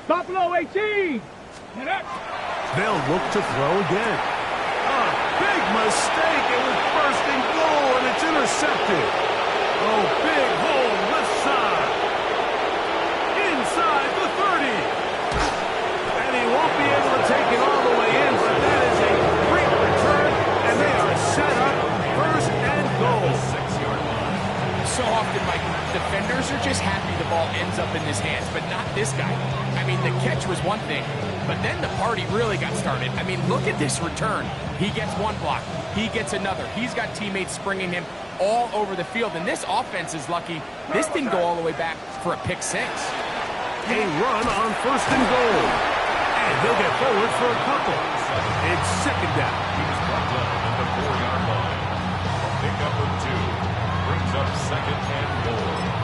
Speaker 2: Buffalo 18.
Speaker 1: They'll look to throw again. A big mistake. It was first and goal, and it's intercepted. Oh, big hole left side. Inside the 30. And he won't be able to take it all the way in, but that is a great return, and they are set up first and goal.
Speaker 3: So often, Mike, defenders are just happy the ball ends up in his hands, but not this guy. I mean, the catch was one thing, but then the party really got started. I mean, look at this return. He gets one block. He gets another. He's got teammates springing him all over the field, and this offense is lucky. This didn't go all the way back for a pick six.
Speaker 1: A run on 1st and goal. And he'll get forward for a couple. It's 2nd down.
Speaker 4: He's brought down at the 4-yard line. Pickup of 2. Brings up 2nd and goal.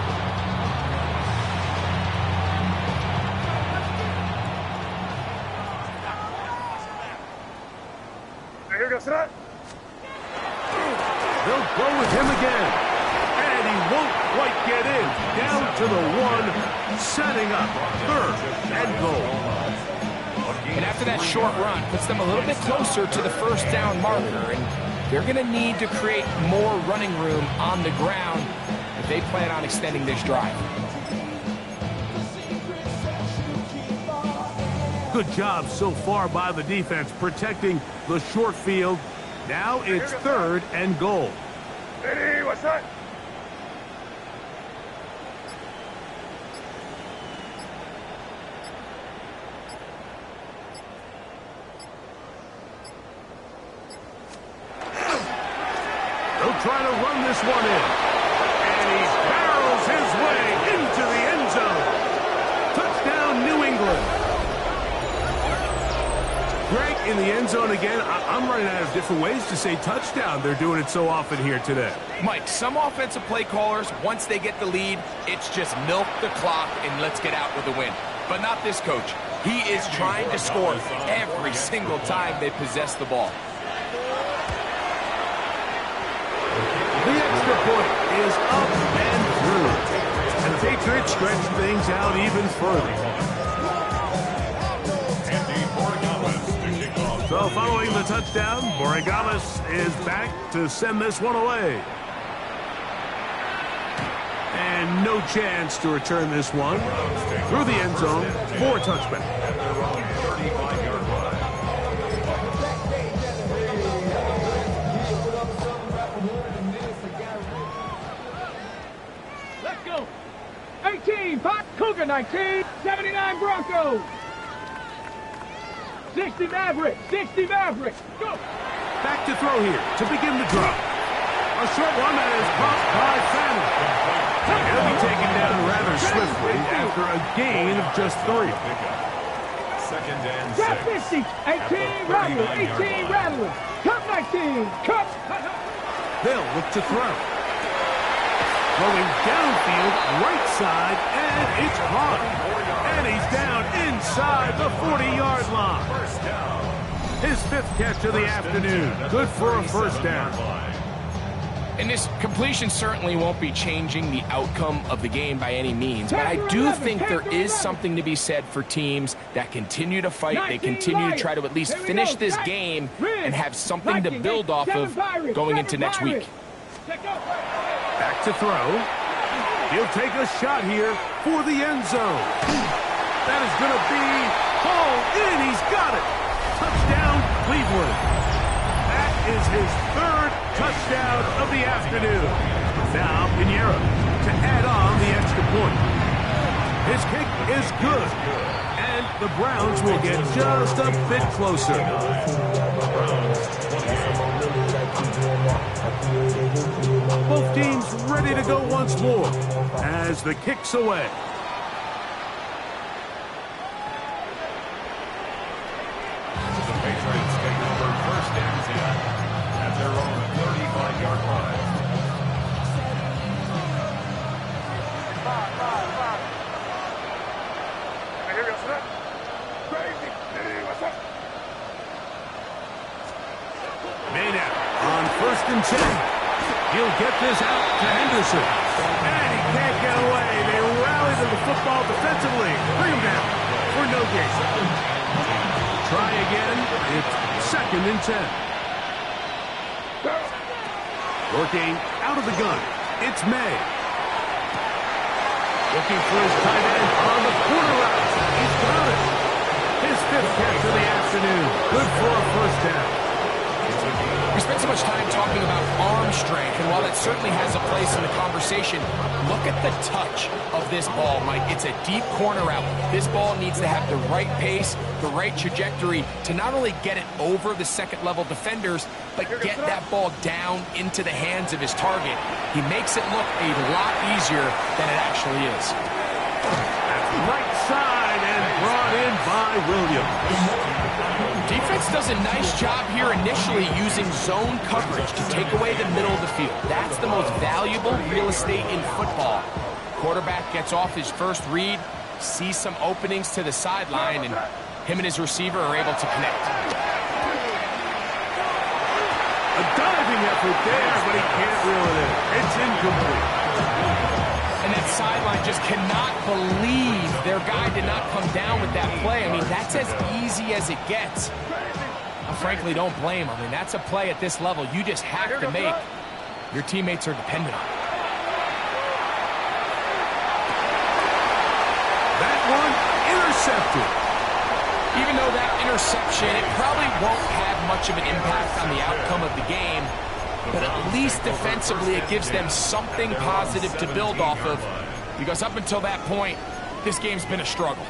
Speaker 1: Here goes that. They'll go with him again. And he won't quite get in. Down to the 1, setting up 3rd and goal.
Speaker 3: And after that short run, puts them a little bit closer to the 1st down marker. And they're going to need to create more running room on the ground if they plan on extending this drive.
Speaker 1: Good job so far by the defense protecting the short field. Now it's 3rd and goal.
Speaker 2: Ready, what's that?
Speaker 1: They'll try to run this one in. And he barrels his way into the end zone. Touchdown, New England. Greg, in the end zone again. I'm running out of different ways to say touchdown. They're doing it so often here today.
Speaker 3: Mike, some offensive play callers, once they get the lead, it's just milk the clock and let's get out with a win. But not this coach. He is trying to score every single time they possess the ball.
Speaker 1: The extra point is up and through. And the Patriots stretch things out even further. So following the touchdown, Borregales is back to send this one away. And no chance to return this one through the end zone for a touchback.
Speaker 2: Let's go. 18, Pop Cougar 19, 79 Broncos. 60 Mavericks, 60 Mavericks. Go.
Speaker 1: Back to throw here to begin the drop. A short one that is caught by Fannel. He'll be taken down rather swiftly after a gain of just 3.
Speaker 4: 2nd and 6.
Speaker 2: Drop 50, 18 Rattler, 18 Rattler. Cut 19, cut.
Speaker 1: They'll look to throw. Throwing downfield, right side, and it's caught. And he's down inside the 40-yard line. His 5th catch of the afternoon. Good for a 1st down.
Speaker 3: And this completion certainly won't be changing the outcome of the game by any means, but I do think there is something to be said for teams that continue to fight. They continue to try to at least finish this game and have something to build off of going into next week.
Speaker 1: Back to throw. He'll take a shot here for the end zone. That is going to be hauled in. He's got it. Touchdown, Cleveland. That is his 3rd touchdown of the afternoon. Now Pinheiro to add on the extra point. His kick is good. And the Browns will get just a bit closer. Both teams ready to go once more as the kick's away.
Speaker 4: The Patriots take over 1st and 10 at their own 35-yard line.
Speaker 1: Maynard on 1st and 10. He'll get this out to Henderson. And he can't get away. They rally to the football defensively. Bring him down for no gain. Try again. It's 2nd and 10. Working out of the gun. It's May. Looking for his tight end on the corner route. He's got it. His 5th catch of the afternoon. Good for a 1st down.
Speaker 3: We spent so much time talking about arm strength, and while that certainly has a place in the conversation, look at the touch of this ball, Mike. It's a deep corner out. This ball needs to have the right pace, the right trajectory to not only get it over the second-level defenders, but get that ball down into the hands of his target. He makes it look a lot easier than it actually is.
Speaker 1: That's right side and brought in by Williams.
Speaker 3: Defense does a nice job here initially using zone coverage to take away the middle of the field. That's the most valuable real estate in football. Quarterback gets off his first read, sees some openings to the sideline, and him and his receiver are able to connect.
Speaker 1: A diving effort there, but he can't reel it in. It's incomplete.
Speaker 3: And that sideline just cannot believe their guy did not come down with that play. I mean, that's as easy as it gets. I frankly don't blame him. I mean, that's a play at this level you just have to make. Your teammates are dependent on it.
Speaker 1: That one intercepted.
Speaker 3: Even though that interception, it probably won't have much of an impact on the outcome of the game, but at least defensively it gives them something positive to build off of, because up until that point, this game's been a struggle.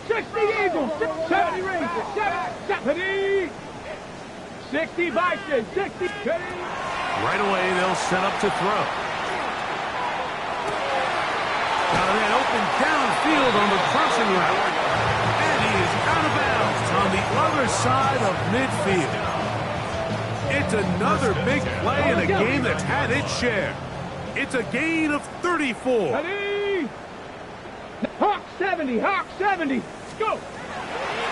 Speaker 2: 60 Eagles, 70 Rangers, 70, 60 Vikings, 60, 70.
Speaker 1: Right away, they'll set up to throw. Got a man open downfield on the crossing route. And he is out of bounds on the other side of midfield. It's another big play in a game that's had its share. It's a gain of 34.
Speaker 2: Ready? Hawk 70, Hawk 70. Go.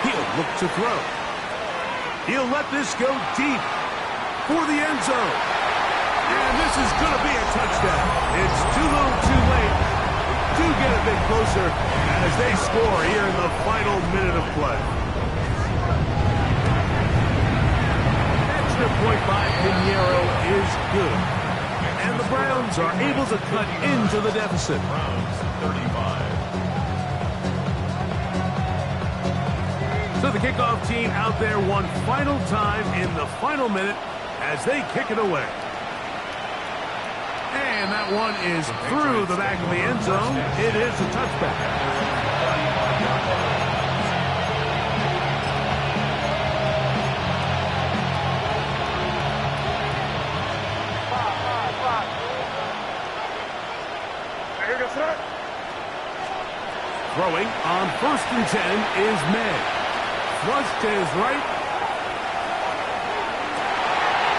Speaker 1: He'll look to throw. He'll let this go deep for the end zone. And this is going to be a touchdown. It's too little too late. Do get a bit closer as they score here in the final minute of play. Extra point by Pinheiro is good. And the Browns are able to cut into the deficit.
Speaker 4: Browns 35.
Speaker 1: So the kickoff team out there one final time in the final minute as they kick it away. And that one is through the back of the end zone. It is a touchback. Throwing on 1st and 10 is May. Flush to his right.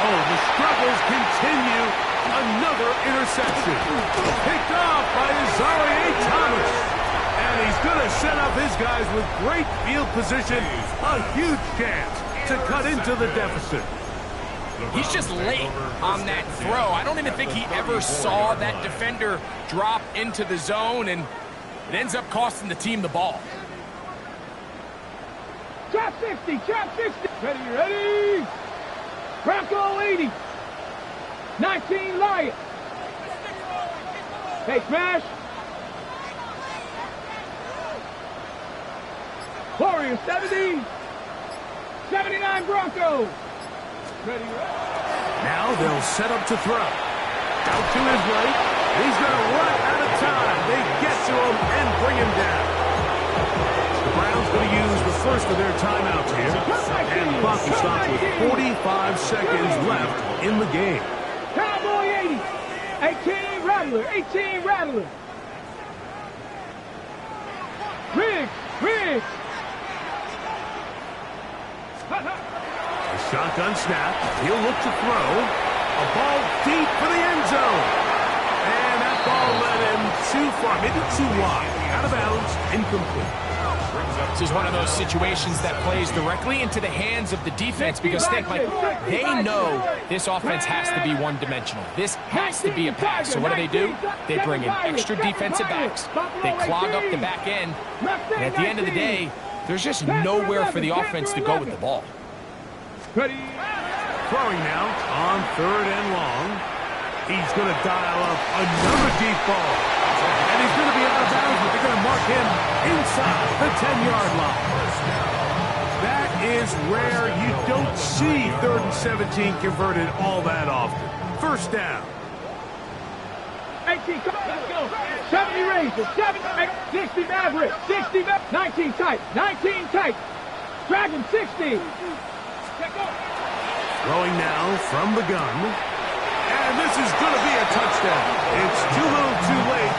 Speaker 1: Oh, the struggles continue. Another interception. Picked off by Azareye'h Thomas. And he's going to set up his guys with great field position. A huge chance to cut into the deficit.
Speaker 3: He's just late on that throw. I don't even think he ever saw that defender drop into the zone, and it ends up costing the team the ball.
Speaker 2: Trap 60, trap 60. Ready. Bronco 80. 19 Lions. Hey, smash. Warriors 70. 79 Broncos. Ready.
Speaker 1: Now they'll set up to throw. Out to his right. He's going to run out of time. They get to him and bring him down. The Browns going to use the first of their timeouts here. And the clock will stop with 45 seconds left in the game.
Speaker 2: Cowboy 80. 18 Rattler. 18 Rattler. Riggs.
Speaker 1: A shotgun snap. He'll look to throw. A ball deep for the end zone. And that ball led him too far, maybe too wide. Out of bounds, incomplete.
Speaker 3: This is one of those situations that plays directly into the hands of the defense because think, like, they know this offense has to be one-dimensional. This has to be a pass. So what do? They bring in extra defensive backs. They clog up the back end. And at the end of the day, there's just nowhere for the offense to go with the ball.
Speaker 2: Ready.
Speaker 1: Throwing now on 3rd and long. He's going to dial up another deep ball. And he's going to be out of bounds, but they're going to mark him inside the 10-yard line. That is rare. You don't see 3rd and 17 converted all that often. First down.
Speaker 2: 18, let's go. 70 Rangers, 60 Maverick, 60 19 tight, 19 tight. Dragon 60.
Speaker 1: Throwing now from the gun. And this is going to be a touchdown. It's too little too late.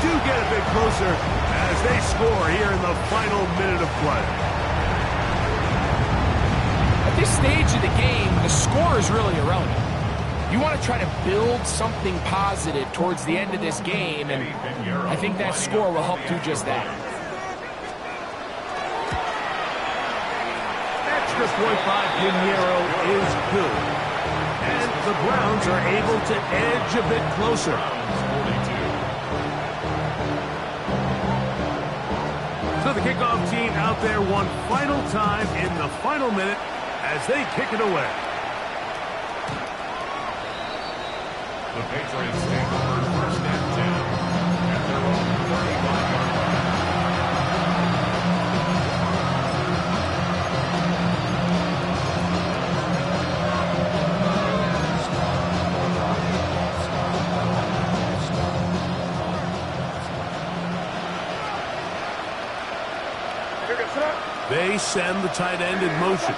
Speaker 1: Do get a bit closer as they score here in the final minute of play.
Speaker 3: At this stage of the game, the score is really irrelevant. You want to try to build something positive towards the end of this game, and I think that score will help do just that.
Speaker 1: Extra point by Pinheiro is good. And the Browns are able to edge a bit closer. So the kickoff team out there one final time in the final minute as they kick it away.
Speaker 4: The Patriots take over 1st and 10 at their own 35-yard line.
Speaker 1: They send the tight end in motion.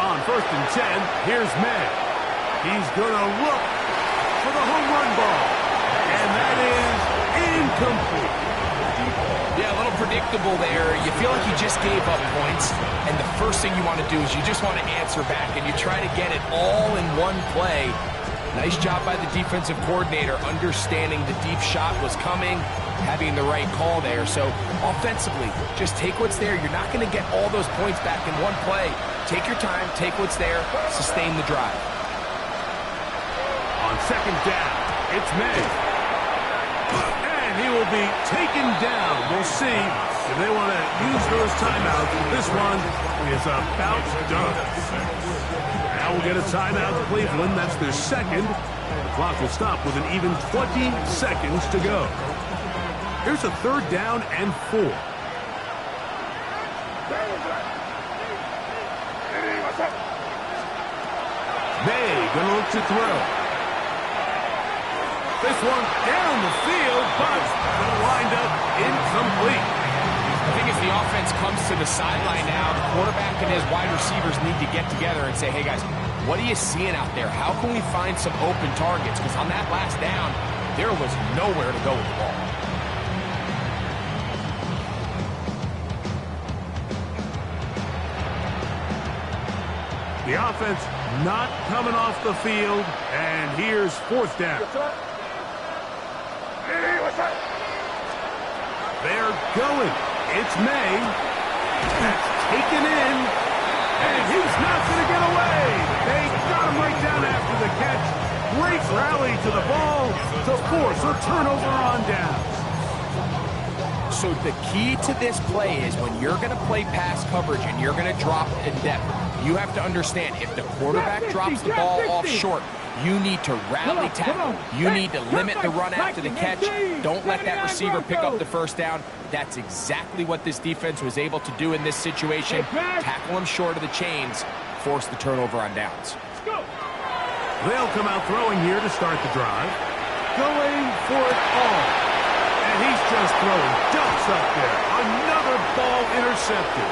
Speaker 1: On 1st and 10, here's May. He's going to look for the home run ball. And that is incomplete.
Speaker 3: Yeah, a little predictable there. You feel like you just gave up points, and the first thing you want to do is you just want to answer back, and you try to get it all in one play. Nice job by the defensive coordinator understanding the deep shot was coming, having the right call there. So offensively, just take what's there. You're not going to get all those points back in one play. Take your time, take what's there, sustain the drive.
Speaker 1: On 2nd down, it's May. And he will be taken down. We'll see if they want to use those timeouts. This one is about done. Now we'll get a timeout, Cleveland. That's their second. The clock will stop with an even 20 seconds to go. Here's a 3rd down and 4. May gonna look to throw. This one down the field, but gonna wind up incomplete.
Speaker 3: I think as the offense comes to the sideline now, the quarterback and his wide receivers need to get together and say, hey guys, what are you seeing out there? How can we find some open targets? Because on that last down, there was nowhere to go with the ball.
Speaker 1: The offense not coming off the field, and here's 4th down. They're going. It's May. That's taken in, and he's not going to get away. They got him right down after the catch. Great rally to the ball to force a turnover on downs.
Speaker 3: So the key to this play is when you're going to play pass coverage and you're going to drop in depth, you have to understand if the quarterback drops the ball off short, you need to rally tackle. You need to limit the run after the catch. Don't let that receiver pick up the 1st down. That's exactly what this defense was able to do in this situation. Tackle him short of the chains, force the turnover on downs.
Speaker 1: They'll come out throwing here to start the drive. Going for it all. And he's just throwing dumps up there. Another ball intercepted.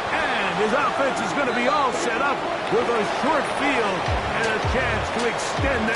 Speaker 1: And his offense is going to be all set up with a short field and a chance to extend their